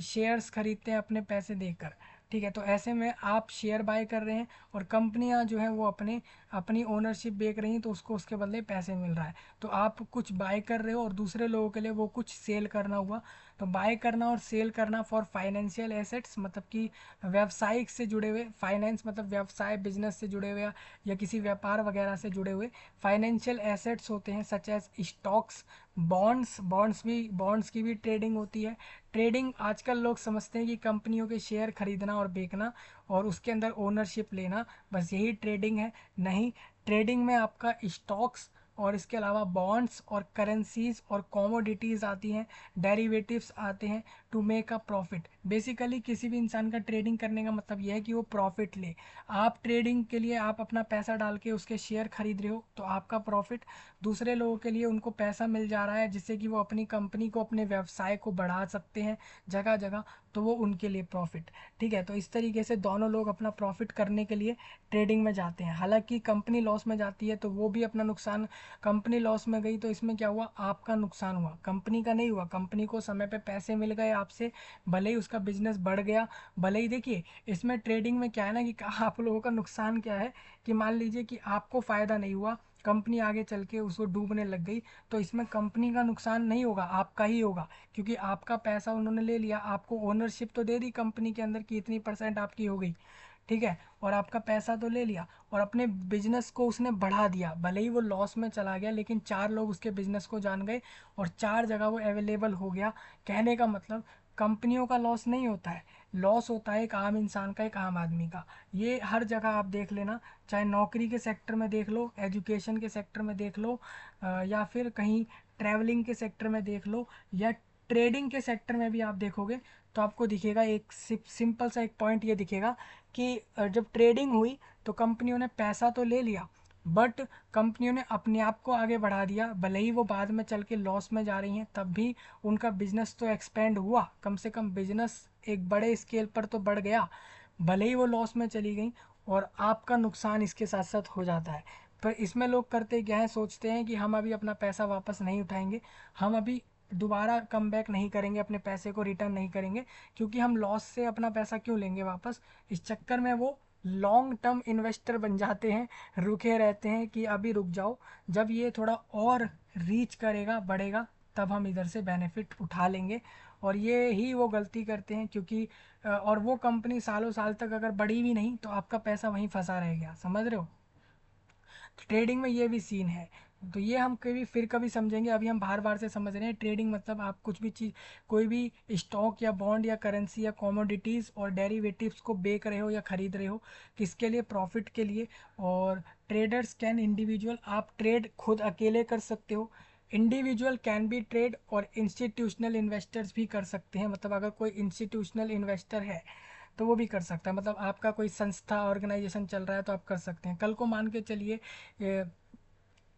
शेयर्स खरीदते हैं अपने पैसे देकर, ठीक है। तो ऐसे में आप शेयर बाय कर रहे हैं और कंपनियां जो हैं वो अपनी ओनरशिप बेच रही हैं, तो उसको उसके बदले पैसे मिल रहा है। तो आप कुछ बाय कर रहे हो और दूसरे लोगों के लिए वो कुछ सेल करना हुआ, तो बाय करना और सेल करना फॉर फाइनेंशियल एसेट्स मतलब कि व्यावसायिक से जुड़े हुए, फाइनेंस मतलब व्यवसाय बिजनेस से जुड़े हुए या किसी व्यापार वगैरह से जुड़े हुए फाइनेंशियल एसेट्स होते हैं, सच एज स्टॉक्स, बॉन्ड्स की भी ट्रेडिंग होती है। ट्रेडिंग आजकल लोग समझते हैं कि कंपनियों के शेयर खरीदना और बेचना और उसके अंदर ओनरशिप लेना, बस यही ट्रेडिंग है। नहीं, ट्रेडिंग में आपका स्टॉक्स और इसके अलावा बॉन्ड्स और करेंसीज और कॉमोडिटीज़ आती हैं, डेरिवेटिव्स आते हैं to make a profit. Basically किसी भी इंसान का ट्रेडिंग करने का मतलब यह है कि वो प्रॉफिट ले। आप ट्रेडिंग के लिए आप अपना पैसा डाल के उसके शेयर खरीद रहे हो तो आपका प्रॉफिट, दूसरे लोगों के लिए उनको पैसा मिल जा रहा है जिससे कि वो अपनी कंपनी को, अपने व्यवसाय को बढ़ा सकते हैं जगह जगह, तो वो उनके लिए प्रॉफिट। ठीक है, तो इस तरीके से दोनों लोग अपना प्रॉफिट करने के लिए ट्रेडिंग में जाते हैं। हालांकि कंपनी लॉस में जाती है तो वो भी अपना नुकसान, कंपनी लॉस में गई तो इसमें क्या हुआ, आपका नुकसान हुआ, कंपनी का नहीं हुआ। कंपनी को समय पे पैसे मिल गए आपसे, भले ही उसका बिजनेस बढ़ गया, भले ही देखिए इसमें ट्रेडिंग में क्या है ना कि आप लोगों का नुकसान क्या है कि मान लीजिए कि आपको फ़ायदा नहीं हुआ, कंपनी आगे चल के उसको डूबने लग गई, तो इसमें कंपनी का नुकसान नहीं होगा, आपका ही होगा, क्योंकि आपका पैसा उन्होंने ले लिया, आपको ओनरशिप तो दे दी कंपनी के अंदर की इतनी परसेंट आपकी हो गई। ठीक है, और आपका पैसा तो ले लिया और अपने बिजनेस को उसने बढ़ा दिया, भले ही वो लॉस में चला गया लेकिन चार लोग उसके बिजनेस को जान गए और चार जगह वो अवेलेबल हो गया। कहने का मतलब कंपनियों का लॉस नहीं होता है, लॉस होता है एक आम इंसान का, एक आम आदमी का। ये हर जगह आप देख लेना, चाहे नौकरी के सेक्टर में देख लो, एजुकेशन के सेक्टर में देख लो, या फिर कहीं ट्रैवलिंग के सेक्टर में देख लो, या ट्रेडिंग के सेक्टर में भी आप देखोगे तो आपको दिखेगा एक सिंपल सा एक पॉइंट ये दिखेगा कि जब ट्रेडिंग हुई तो कंपनियों ने पैसा तो ले लिया बट कंपनियों ने अपने आप को आगे बढ़ा दिया, भले ही वो बाद में चल के लॉस में जा रही हैं तब भी उनका बिजनेस तो एक्सपेंड हुआ, कम से कम बिजनेस एक बड़े स्केल पर तो बढ़ गया, भले ही वो लॉस में चली गई और आपका नुकसान इसके साथ साथ हो जाता है। पर इसमें लोग करते क्या है, सोचते हैं कि हम अभी अपना पैसा वापस नहीं उठाएंगे, हम अभी दोबारा कम बैक नहीं करेंगे, अपने पैसे को रिटर्न नहीं करेंगे, क्योंकि हम लॉस से अपना पैसा क्यों लेंगे वापस। इस चक्कर में वो लॉन्ग टर्म इन्वेस्टर बन जाते हैं, रुके रहते हैं कि अभी रुक जाओ, जब ये थोड़ा और रीच करेगा, बढ़ेगा, तब हम इधर से बेनिफिट उठा लेंगे। और ये ही वो गलती करते हैं, क्योंकि और वो कंपनी सालों साल तक अगर बढ़ी भी नहीं तो आपका पैसा वहीं फंसा रह गया, समझ रहे हो। ट्रेडिंग में ये भी सीन है, तो ये हम कभी फिर कभी समझेंगे, अभी हम बार बार से समझ रहे हैं। ट्रेडिंग मतलब आप कुछ भी चीज़, कोई भी स्टॉक या बॉन्ड या करेंसी या कॉमोडिटीज़ और डेरिवेटिव्स को बेच रहे हो या ख़रीद रहे हो, किसके लिए, प्रॉफिट के लिए। और ट्रेडर्स कैन इंडिविजुअल, आप ट्रेड खुद अकेले कर सकते हो, इंडिविजुअल कैन बी ट्रेड, और इंस्टीट्यूशनल इन्वेस्टर्स भी कर सकते हैं, मतलब अगर कोई इंस्टीट्यूशनल इन्वेस्टर है तो वो भी कर सकता है, मतलब आपका कोई संस्था ऑर्गेनाइजेशन चल रहा है तो आप कर सकते हैं। कल को मान के चलिए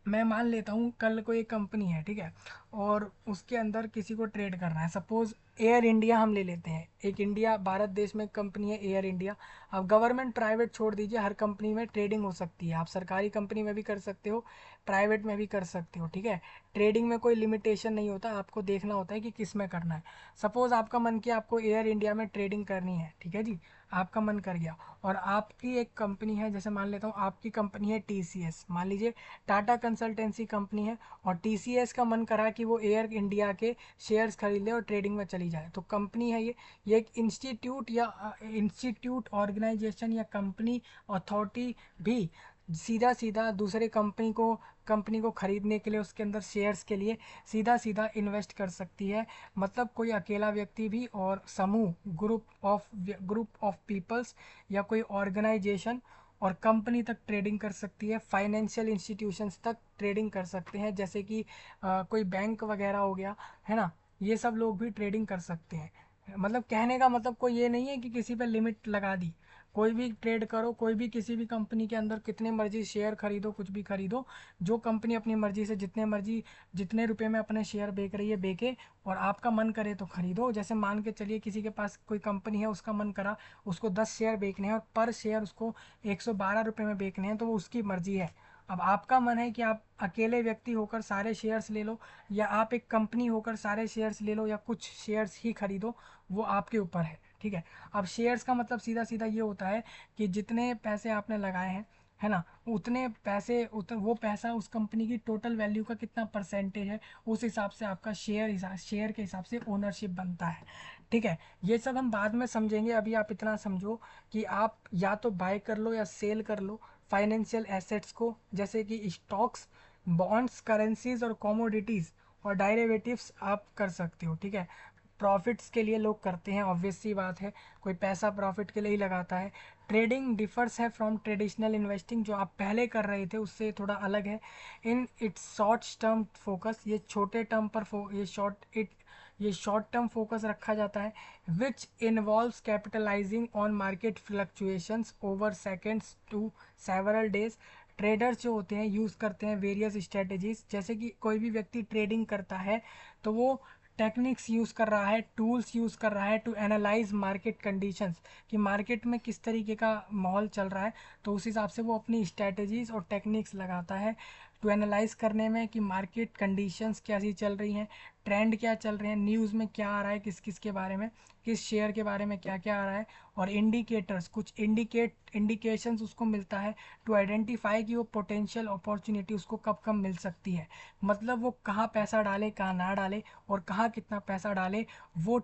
मैं मान लेता हूँ कल कोई एक कंपनी है, ठीक है, और उसके अंदर किसी को ट्रेड करना है, सपोज़ एयर इंडिया हम ले लेते हैं, एक इंडिया भारत देश में एक कंपनी है एयर इंडिया। अब गवर्नमेंट प्राइवेट छोड़ दीजिए, हर कंपनी में ट्रेडिंग हो सकती है, आप सरकारी कंपनी में भी कर सकते हो, प्राइवेट में भी कर सकते हो, ठीक है। ट्रेडिंग में कोई लिमिटेशन नहीं होता, आपको देखना होता है कि किस में करना है। सपोज़ आपका मन किया आपको एयर इंडिया में ट्रेडिंग करनी है, ठीक है जी, आपका मन कर गया, और आपकी एक कंपनी है, जैसे मान लेता हूँ आपकी कंपनी है टीसीएस, मान लीजिए टाटा कंसल्टेंसी कंपनी है, और टीसीएस का मन करा कि वो एयर इंडिया के शेयर्स खरीद ले और ट्रेडिंग में चली जाए, तो कंपनी है ये एक इंस्टीट्यूट या इंस्टीट्यूट ऑर्गेनाइजेशन या कंपनी अथॉरिटी भी सीधा सीधा दूसरे कंपनी को खरीदने के लिए, उसके अंदर शेयर्स के लिए सीधा सीधा इन्वेस्ट कर सकती है। मतलब कोई अकेला व्यक्ति भी और समूह, ग्रुप ऑफ पीपल्स या कोई ऑर्गेनाइजेशन और कंपनी तक ट्रेडिंग कर सकती है, फाइनेंशियल इंस्टीट्यूशंस तक ट्रेडिंग कर सकते हैं, जैसे कि कोई बैंक वगैरह हो गया, है ना, ये सब लोग भी ट्रेडिंग कर सकते हैं। मतलब कहने का मतलब कोई ये नहीं है कि किसी पे लिमिट लगा दी, कोई भी ट्रेड करो, कोई भी किसी भी कंपनी के अंदर कितने मर्जी शेयर खरीदो, कुछ भी खरीदो, जो कंपनी अपनी मर्जी से जितने मर्जी, जितने रुपए में अपने शेयर बेच रही है बेचे, और आपका मन करे तो खरीदो। जैसे मान के चलिए किसी के पास कोई कंपनी है, उसका मन करा उसको 10 शेयर बेचने हैं और पर शेयर उसको 112 रुपये में बेचने हैं, तो वो उसकी मर्जी है। अब आपका मन है कि आप अकेले व्यक्ति होकर सारे शेयर्स ले लो, या आप एक कंपनी होकर सारे शेयर्स ले लो, या कुछ शेयर्स ही खरीदो, वो आपके ऊपर है, ठीक है। अब शेयर्स का मतलब सीधा सीधा ये होता है कि जितने पैसे आपने लगाए हैं है ना, उतने पैसे वो पैसा उस कंपनी की टोटल वैल्यू का कितना परसेंटेज है, उस हिसाब से आपका शेयर के हिसाब से ओनरशिप बनता है। ठीक है, ये सब हम बाद में समझेंगे, अभी आप इतना समझो कि आप या तो बाय कर लो या सेल कर लो फाइनेंशियल एसेट्स को, जैसे कि स्टॉक्स, बॉन्ड्स, करेंसीज और कमोडिटीज़ और डायरेवेटिव्स आप कर सकते हो। ठीक है, प्रॉफिट्स के लिए लोग करते हैं, ऑब्वियस सी बात है, कोई पैसा प्रॉफिट के लिए ही लगाता है। ट्रेडिंग डिफर्स है फ्रॉम ट्रेडिशनल इन्वेस्टिंग, जो आप पहले कर रहे थे उससे थोड़ा अलग है। In its short term focus, ये छोटे टर्म पर ये शॉर्ट टर्म फोकस रखा जाता है, which involves capitalising on market fluctuations over seconds to several days. Traders जो होते हैं यूज़ करते हैं वेरियस स्ट्रेटजीज, जैसे कि कोई भी व्यक्ति ट्रेडिंग करता है तो वो टेक्निक्स यूज़ कर रहा है, टूल्स यूज़ कर रहा है टू एनालाइज मार्केट कंडीशंस, कि मार्केट में किस तरीके का माहौल चल रहा है, तो उस हिसाब से वो अपनी स्ट्रेटजीज और टेक्निक्स लगाता है टू एनालाइज करने में कि मार्केट कंडीशंस कैसी चल रही हैं, ट्रेंड क्या चल रहे हैं, न्यूज़ में क्या आ रहा है, किस किस के बारे में, किस शेयर के बारे में क्या क्या आ रहा है, और इंडिकेटर्स, कुछ इंडिकेशंस उसको मिलता है टू आइडेंटिफाई कि वो पोटेंशियल अपॉर्चुनिटी उसको कब कब मिल सकती है, मतलब वो कहाँ पैसा डाले कहाँ ना डाले और कहाँ कितना पैसा डाले। वो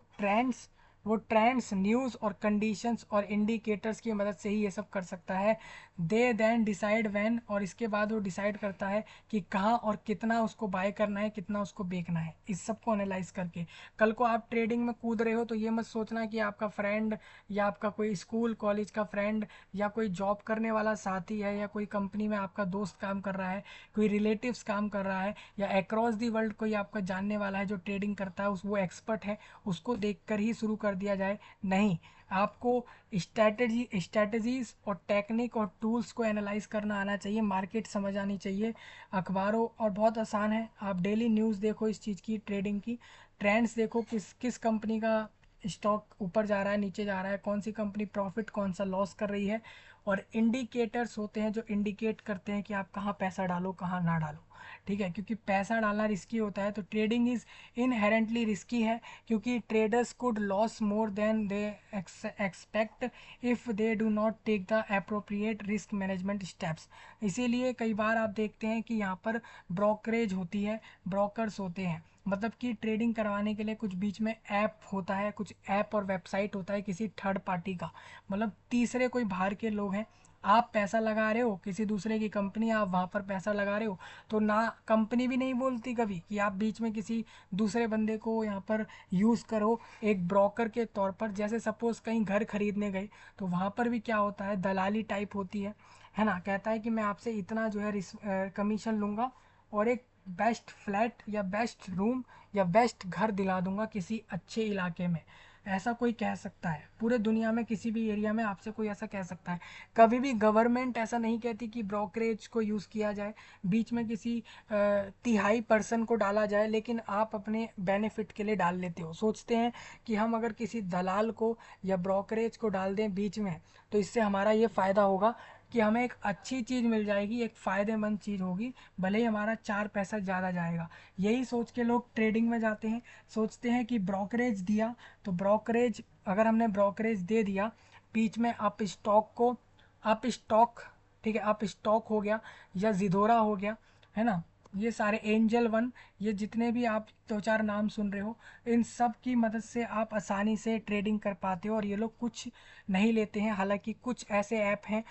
ट्रेंड्स न्यूज़ और कंडीशंस और इंडिकेटर्स की मदद से ही ये सब कर सकता है। दे देन डिसाइड व्हेन, और इसके बाद वो डिसाइड करता है कि कहाँ और कितना उसको बाय करना है, कितना उसको बेचना है, इस सब को एनालाइज करके। कल को आप ट्रेडिंग में कूद रहे हो तो ये मत सोचना कि आपका फ्रेंड या आपका कोई स्कूल कॉलेज का फ्रेंड या कोई जॉब करने वाला साथी है या कोई कंपनी में आपका दोस्त काम कर रहा है, कोई रिलेटिव्स काम कर रहा है, या अक्रॉस दी वर्ल्ड कोई आपका जानने वाला है जो ट्रेडिंग करता है, उस वो एक्सपर्ट है, उसको देखकर ही शुरू कर दिया जाए, नहीं। आपको स्ट्रैटेजीज और टेक्निक और टूल्स को एनालाइज करना आना चाहिए, मार्केट समझ आनी चाहिए, अखबारों, और बहुत आसान है, आप डेली न्यूज़ देखो इस चीज़ की, ट्रेडिंग की ट्रेंड्स देखो, किस किस कंपनी का स्टॉक ऊपर जा रहा है नीचे जा रहा है, कौन सी कंपनी प्रॉफिट कौन सा लॉस कर रही है, और इंडिकेटर्स होते हैं जो इंडिकेट करते हैं कि आप कहाँ पैसा डालो कहाँ ना डालो। ठीक है, क्योंकि पैसा डालना रिस्की होता है, तो ट्रेडिंग इज़ इनहेरेंटली रिस्की है, क्योंकि traders could lose more than they expect if they do not take the appropriate risk management steps. इसीलिए कई बार आप देखते हैं कि यहाँ पर ब्रोकरेज होती है, ब्रोकर्स होते हैं, मतलब कि ट्रेडिंग करवाने के लिए कुछ बीच में ऐप होता है, कुछ ऐप और वेबसाइट होता है किसी थर्ड पार्टी का, मतलब तीसरे कोई बाहर के लोग हैं, आप पैसा लगा रहे हो किसी दूसरे की कंपनी, आप वहाँ पर पैसा लगा रहे हो, तो ना कंपनी भी नहीं बोलती कभी कि आप बीच में किसी दूसरे बंदे को यहाँ पर यूज़ करो एक ब्रोकर के तौर पर। जैसे सपोज़ कहीं घर खरीदने गए तो वहाँ पर भी क्या होता है, दलाली टाइप होती है ना, कहता है कि मैं आपसे इतना जो है कमीशन लूँगा और एक बेस्ट फ्लैट या बेस्ट रूम या बेस्ट घर दिला दूंगा किसी अच्छे इलाके में। ऐसा कोई कह सकता है पूरे दुनिया में किसी भी एरिया में आपसे कोई ऐसा कह सकता है। कभी भी गवर्नमेंट ऐसा नहीं कहती कि ब्रोकरेज को यूज़ किया जाए, बीच में किसी तिहाई पर्सन को डाला जाए, लेकिन आप अपने बेनिफिट के लिए डाल लेते हो, सोचते हैं कि हम अगर किसी दलाल को या ब्रोकरेज को डाल दें बीच में तो इससे हमारा ये फ़ायदा होगा कि हमें एक अच्छी चीज़ मिल जाएगी, एक फ़ायदेमंद चीज़ होगी, भले ही हमारा 4 पैसा ज़्यादा जाएगा। यही सोच के लोग ट्रेडिंग में जाते हैं, सोचते हैं कि ब्रोकरेज दिया तो ब्रोकरेज, अगर हमने ब्रोकरेज दे दिया बीच में आप स्टॉक, ठीक है, आप स्टॉक हो गया या जिदोरा हो गया, है ना, ये सारे एंजल वन, ये जितने भी आप दो चार नाम सुन रहे हो, इन सब की मदद से आप आसानी से ट्रेडिंग कर पाते हो, और ये लोग कुछ नहीं लेते हैं। हालांकि कुछ ऐसे ऐप हैं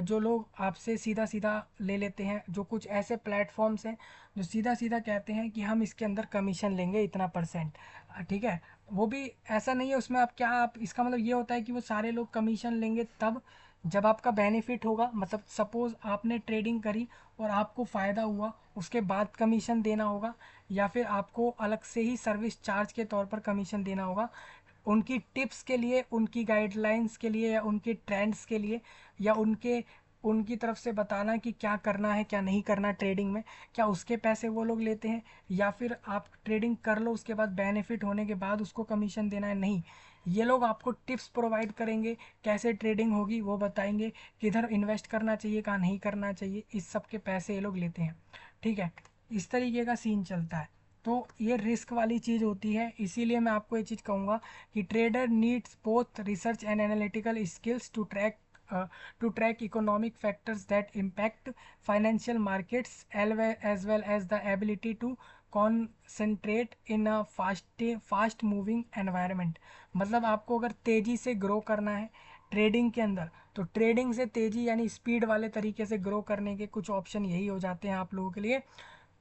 जो लोग आपसे सीधा सीधा ले लेते हैं, जो कुछ ऐसे प्लेटफॉर्म्स हैं जो सीधा सीधा कहते हैं कि हम इसके अंदर कमीशन लेंगे इतना परसेंट। ठीक है, वो भी ऐसा नहीं है, उसमें आप क्या, आप इसका मतलब ये होता है कि वो सारे लोग कमीशन लेंगे तब जब आपका बेनिफिट होगा, मतलब सपोज़ आपने ट्रेडिंग करी और आपको फ़ायदा हुआ, उसके बाद कमीशन देना होगा, या फिर आपको अलग से ही सर्विस चार्ज के तौर पर कमीशन देना होगा, उनकी टिप्स के लिए, उनकी गाइडलाइंस के लिए, या उनके ट्रेंड्स के लिए, या उनकी तरफ से बताना कि क्या करना है क्या नहीं करना ट्रेडिंग में, क्या उसके पैसे वो लोग लेते हैं, या फिर आप ट्रेडिंग कर लो उसके बाद बेनिफिट होने के बाद उसको कमीशन देना है, नहीं। ये लोग आपको टिप्स प्रोवाइड करेंगे, कैसे ट्रेडिंग होगी वो बताएंगे, किधर इन्वेस्ट करना चाहिए कहाँ नहीं करना चाहिए, इस सब के पैसे ये लोग लेते हैं। ठीक है, इस तरीके का सीन चलता है, तो ये रिस्क वाली चीज़ होती है। इसीलिए मैं आपको ये चीज़ कहूँगा कि trader needs both research and analytical skills to track to track economic factors that impact financial markets as well as the ability to concentrate in a fast moving environment। मतलब आपको अगर तेज़ी से ग्रो करना है ट्रेडिंग के अंदर, तो ट्रेडिंग से तेज़ी यानी स्पीड वाले तरीके से ग्रो करने के कुछ ऑप्शन यही हो जाते हैं आप लोगों के लिए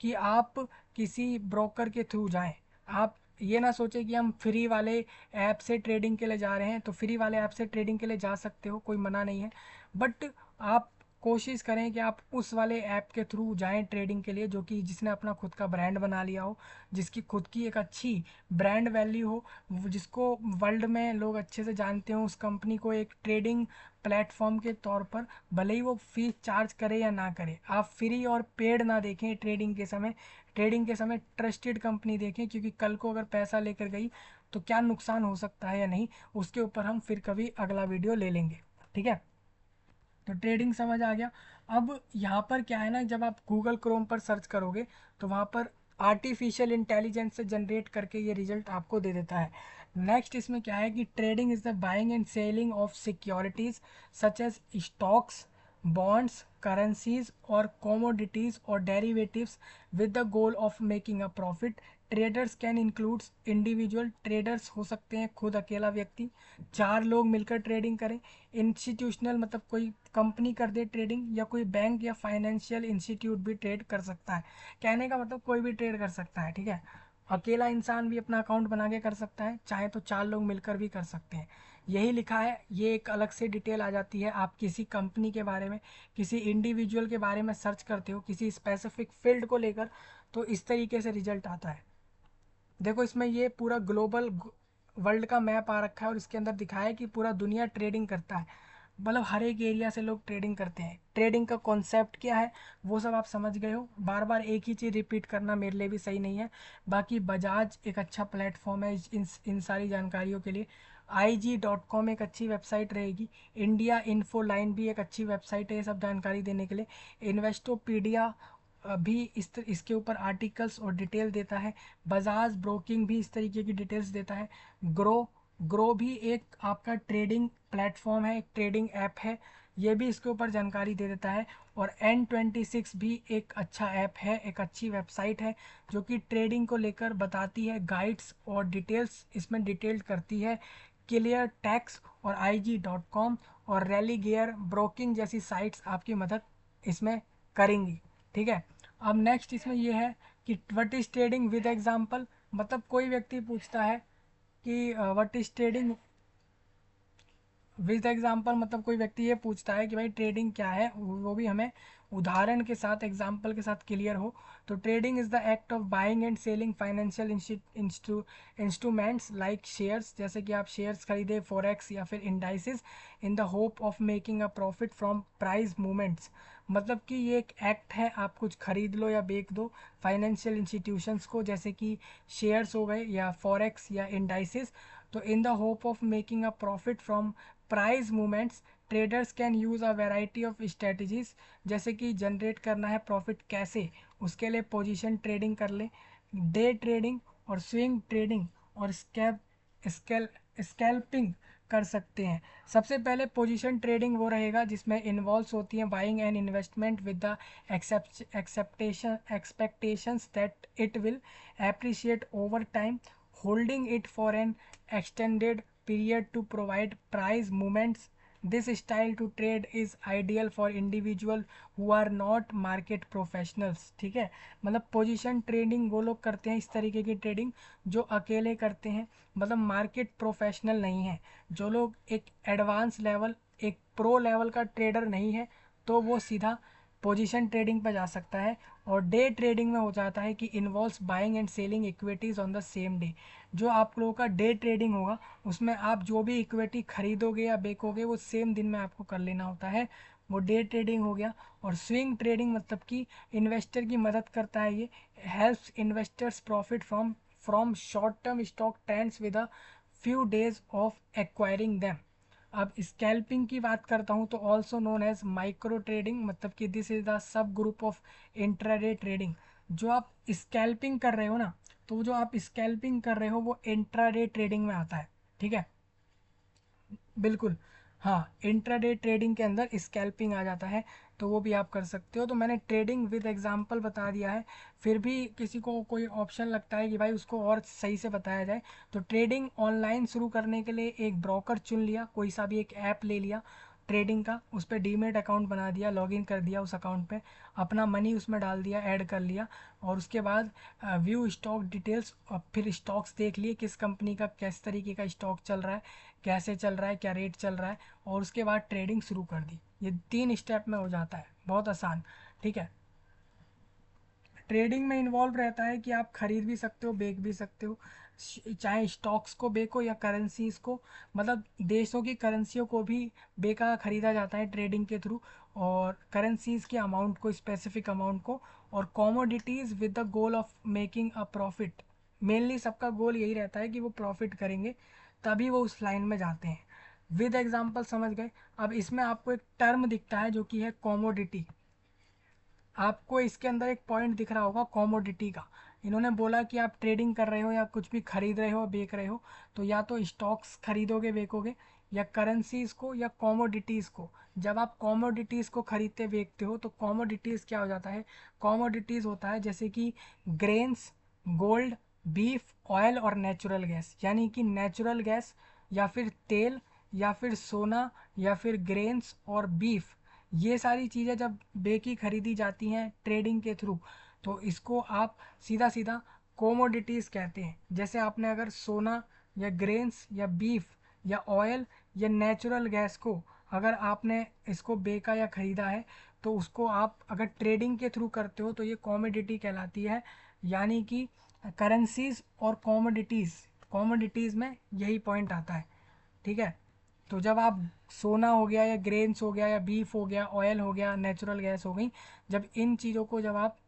कि आप किसी ब्रोकर के थ्रू जाएं। आप ये ना सोचें कि हम फ्री वाले ऐप से ट्रेडिंग के लिए जा रहे हैं, तो फ्री वाले ऐप से ट्रेडिंग के लिए जा सकते हो, कोई मना नहीं है, बट आप कोशिश करें कि आप उस वाले ऐप के थ्रू जाएं ट्रेडिंग के लिए जो कि जिसने अपना खुद का ब्रांड बना लिया हो, जिसकी खुद की एक अच्छी ब्रांड वैल्यू हो, जिसको वर्ल्ड में लोग अच्छे से जानते हो, उस कंपनी को एक ट्रेडिंग प्लेटफॉर्म के तौर पर भले ही वो फीस चार्ज करे या ना करे। आप फ्री और पेड ना देखें ट्रेडिंग के समय, ट्रेडिंग के समय ट्रस्टेड कंपनी देखें, क्योंकि कल को अगर पैसा लेकर गई तो क्या नुकसान हो सकता है या नहीं, उसके ऊपर हम फिर कभी अगला वीडियो ले लेंगे। ठीक है, तो ट्रेडिंग समझ आ गया। अब यहाँ पर क्या है ना, जब आप गूगल क्रोम पर सर्च करोगे तो वहाँ पर आर्टिफिशियल इंटेलिजेंस से जनरेट करके ये रिजल्ट आपको दे देता है। नेक्स्ट इसमें क्या है कि trading is the buying and selling of securities such as stocks, bonds, currencies or commodities or derivatives with the goal of making a profit। Traders can includes individual traders हो सकते हैं, खुद अकेला व्यक्ति, चार लोग मिलकर ट्रेडिंग करें, इंस्टीट्यूशनल मतलब कोई कंपनी कर दे ट्रेडिंग, या कोई बैंक या फाइनेंशियल इंस्टीट्यूट भी ट्रेड कर सकता है। कहने का मतलब कोई भी ट्रेड कर सकता है। ठीक है, अकेला इंसान भी अपना अकाउंट बना के कर सकता है, चाहे तो चार लोग मिलकर भी कर सकते हैं। यही लिखा है, ये एक अलग से डिटेल आ जाती है। आप किसी कंपनी के बारे में, किसी इंडिविजुअल के बारे में सर्च करते हो किसी स्पेसिफिक फील्ड को लेकर, तो इस तरीके से रिजल्ट आता है। देखो इसमें ये पूरा ग्लोबल वर्ल्ड का मैप आ रखा है और इसके अंदर दिखाया है कि पूरा दुनिया ट्रेडिंग करता है, मतलब हर एक एरिया से लोग ट्रेडिंग करते हैं। ट्रेडिंग का कॉन्सेप्ट क्या है वो सब आप समझ गए हो, बार बार एक ही चीज़ रिपीट करना मेरे लिए भी सही नहीं है। बाकी बजाज एक अच्छा प्लेटफॉर्म है इन सारी जानकारियों के लिए। IG.com एक अच्छी वेबसाइट रहेगी। इंडिया इन्फो लाइन भी एक अच्छी वेबसाइट है ये सब जानकारी देने के लिए। इन्वेस्टोपीडिया भी इसके ऊपर आर्टिकल्स और डिटेल देता है। बजाज ब्रोकिंग भी इस तरीके की डिटेल्स देता है। ग्रो ग्रो भी एक आपका ट्रेडिंग प्लेटफॉर्म है, एक ट्रेडिंग ऐप है, ये भी इसके ऊपर जानकारी दे देता है। और N26 भी एक अच्छा ऐप है, एक अच्छी वेबसाइट है जो कि ट्रेडिंग को लेकर बताती है, गाइड्स और डिटेल्स इसमें डिटेल्ड करती है। क्लियर टैक्स और IG.com और रैली गियर ब्रोकिंग जैसी साइट्स आपकी मदद इसमें करेंगी। ठीक है, अब नेक्स्ट इसमें ये है कि what is trading with example. मतलब कोई व्यक्ति पूछता है कि what is trading with example, मतलब कोई व्यक्ति ये पूछता है कि भाई ट्रेडिंग क्या है, वो भी हमें उदाहरण के साथ एग्जांपल के साथ क्लियर हो। तो trading is the act of buying and selling financial instruments like shares, जैसे कि आप शेयर्स खरीदे, फॉरेक्स या फिर indices, in the hope of making a profit from price movements. मतलब कि ये एक एक्ट है, आप कुछ खरीद लो या बेच दो फाइनेंशियल इंस्टीट्यूशंस को, जैसे कि शेयर्स हो गए या फॉरेक्स या इंडाइसिस, तो in the hope of making a profit from price movements. Traders can use a variety of strategies, जैसे कि जनरेट करना है प्रॉफिट कैसे, उसके लिए पोजीशन ट्रेडिंग कर ले, डे ट्रेडिंग और स्विंग ट्रेडिंग और स्कैल्पिंग कर सकते हैं। सबसे पहले पोजीशन ट्रेडिंग वो रहेगा जिसमें इन्वॉल्व होती है buying and investment with the expectations that it will appreciate over time, holding it for an extended period to provide price movements। This style to trade is ideal for individual who are not market professionals। ठीक है, मतलब position trading वो लोग करते हैं इस तरीके की ट्रेडिंग जो अकेले करते हैं, मतलब मार्केट प्रोफेशनल नहीं है। जो लोग एक एडवांस लेवल, एक प्रो लेवल का ट्रेडर नहीं है, तो वो सीधा पोजीशन ट्रेडिंग पर जा सकता है। और डे ट्रेडिंग में हो जाता है कि involves buying and selling equities on the same day. जो आप लोगों का डे ट्रेडिंग होगा उसमें आप जो भी इक्विटी खरीदोगे या बेचोगे वो सेम दिन में आपको कर लेना होता है, वो डे ट्रेडिंग हो गया। और स्विंग ट्रेडिंग मतलब कि इन्वेस्टर की मदद करता है, ये helps investors profit from short term stock trends with a few days of acquiring them. अब स्कैल्पिंग की बात करता हूँ तो also known as micro trading, मतलब कि this is the sub group of intraday trading. जो आप स्कैल्पिंग कर रहे हो ना, तो जो आप स्कैल्पिंग कर रहे हो वो इंट्राडे ट्रेडिंग में आता है। ठीक है, बिल्कुल। हाँ, इंट्राडे ट्रेडिंग के अंदर स्कैल्पिंग आ जाता है, तो वो भी आप कर सकते हो। तो मैंने ट्रेडिंग विद एग्जांपल बता दिया है। फिर भी किसी को कोई ऑप्शन लगता है कि भाई उसको और सही से बताया जाए, तो ट्रेडिंग ऑनलाइन शुरू करने के लिए एक ब्रोकर चुन लिया, कोई सा भी एक ऐप ले लिया ट्रेडिंग का, उस पर डीमेट अकाउंट बना दिया, लॉगिन कर दिया उस अकाउंट पे, अपना मनी उसमें डाल दिया, ऐड कर लिया, और उसके बाद व्यू स्टॉक डिटेल्स, और फिर स्टॉक्स देख लिए किस कंपनी का किस तरीके का स्टॉक चल रहा है, कैसे चल रहा है, क्या रेट चल रहा है, और उसके बाद ट्रेडिंग शुरू कर दी। ये 3 स्टेप में हो जाता है, बहुत आसान। ठीक है। ट्रेडिंग में इन्वॉल्व रहता है कि आप खरीद भी सकते हो, बेच भी सकते हो, चाहे स्टॉक्स को बेचो या करेंसीज को, मतलब देशों की करेंसियों को भी बेचा खरीदा जाता है ट्रेडिंग के थ्रू, और करेंसीज के अमाउंट को, स्पेसिफिक अमाउंट को, और commodities with the goal of making a profit. Mainly सबका गोल यही रहता है कि वो प्रॉफिट करेंगे, तभी वो उस लाइन में जाते हैं। विद एग्जांपल समझ गए। अब इसमें आपको एक टर्म दिखता है जो कि है कॉमोडिटी। आपको इसके अंदर एक पॉइंट दिख रहा होगा कॉमोडिटी का। इन्होंने बोला कि आप ट्रेडिंग कर रहे हो या कुछ भी खरीद रहे हो बेच रहे हो, तो या तो स्टॉक्स खरीदोगे बेचोगे, या करेंसीज को, या कॉमोडिटीज़ को। जब आप कॉमोडिटीज़ को खरीदते बेचते हो तो कॉमोडिटीज़ क्या हो जाता है? कॉमोडिटीज़ होता है जैसे कि ग्रेन्स, गोल्ड, बीफ, ऑयल और नेचुरल गैस। यानी कि नेचुरल गैस, या फिर तेल, या फिर सोना, या फिर ग्रेन्स और बीफ, ये सारी चीज़ें जब बेची खरीदी जाती हैं ट्रेडिंग के थ्रू, तो इसको आप सीधा सीधा कोमोडिटीज़ कहते हैं। जैसे आपने अगर सोना, या ग्रेन्स, या बीफ, या ऑयल, या नेचुरल गैस को अगर आपने इसको बेचा या ख़रीदा है, तो उसको आप अगर ट्रेडिंग के थ्रू करते हो तो ये कॉमोडिटी कहलाती है। यानी कि करेंसीज और कॉमोडिटीज़, कॉमोडिटीज़ में यही पॉइंट आता है। ठीक है। तो जब आप सोना हो गया, या ग्रेन्स हो गया, या बीफ हो गया, ऑयल हो गया, नेचुरल गैस हो गई, जब इन चीज़ों को जब आप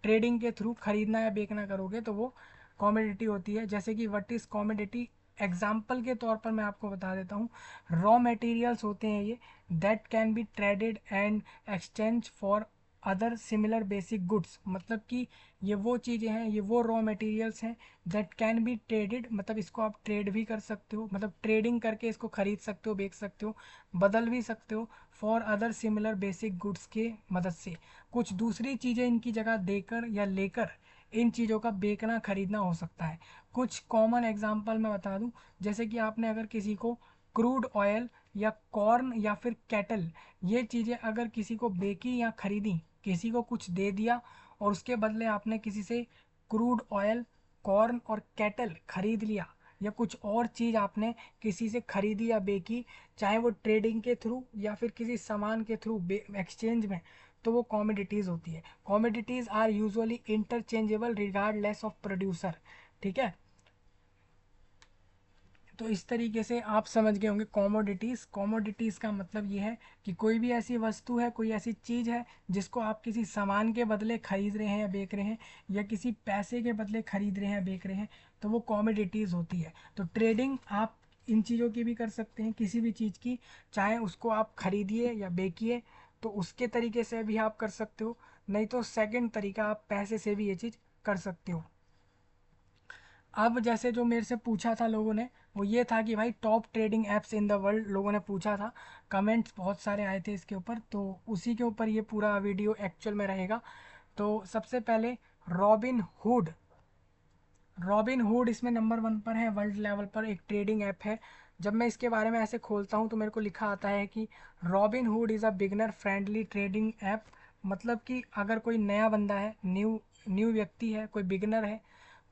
ट्रेडिंग के थ्रू खरीदना या बेचना करोगे तो वो कॉमोडिटी होती है। जैसे कि व्हाट इज़ कॉमोडिटी, एग्जाम्पल के तौर पर मैं आपको बता देता हूँ। रॉ मटेरियल्स होते हैं ये, that can be traded and exchange for other similar basic goods. मतलब कि ये वो चीज़ें हैं, ये वो रॉ मटेरियल्स हैं दैट कैन बी ट्रेडेड, मतलब इसको आप ट्रेड भी कर सकते हो, मतलब ट्रेडिंग करके इसको खरीद सकते हो, बेच सकते हो, बदल भी सकते हो, for other similar basic goods के मदद से। कुछ दूसरी चीज़ें इनकी जगह देकर या लेकर इन चीज़ों का बेचना खरीदना हो सकता है। कुछ कॉमन एग्जांपल मैं बता दूं, जैसे कि आपने अगर किसी को क्रूड ऑयल, या कॉर्न, या फिर कैटल, ये चीज़ें अगर किसी को बेची या खरीदी, किसी को कुछ दे दिया, और उसके बदले आपने किसी से क्रूड ऑयल, कॉर्न और कैटल खरीद लिया, या कुछ और चीज़ आपने किसी से खरीदी या बेची, चाहे वो ट्रेडिंग के थ्रू या फिर किसी सामान के थ्रू एक्सचेंज में, तो वो कॉमोडिटीज़ होती है। Commodities are usually interchangeable regardless of producer. ठीक है। तो इस तरीके से आप समझ गए होंगे कॉमोडिटीज़। कॉमोडिटीज़ का मतलब ये है कि कोई भी ऐसी वस्तु है, कोई ऐसी चीज़ है जिसको आप किसी सामान के बदले खरीद रहे हैं या बेच रहे हैं, या किसी पैसे के बदले खरीद रहे हैं बेच रहे हैं, तो वो कॉमोडिटीज़ होती है। तो ट्रेडिंग आप इन चीज़ों की भी कर सकते हैं, किसी भी चीज़ की, चाहे उसको आप खरीदिए या बेचिए, तो उसके तरीके से भी आप कर सकते हो। नहीं तो सेकंड तरीका, आप पैसे से भी ये चीज़ कर सकते हो। अब जैसे जो मेरे से पूछा था लोगों ने, वो ये था कि भाई top trading apps in the world, लोगों ने पूछा था, कमेंट्स बहुत सारे आए थे इसके ऊपर, तो उसी के ऊपर ये पूरा वीडियो एक्चुअल में रहेगा। तो सबसे पहले रॉबिन हुड। रॉबिन हुड इसमें नंबर 1 पर है, वर्ल्ड लेवल पर एक ट्रेडिंग ऐप है। जब मैं इसके बारे में ऐसे खोलता हूँ तो मेरे को लिखा आता है कि robin hood is a beginner friendly trading app. मतलब कि अगर कोई नया बंदा है, न्यू न्यू व्यक्ति है, कोई बिगनर है,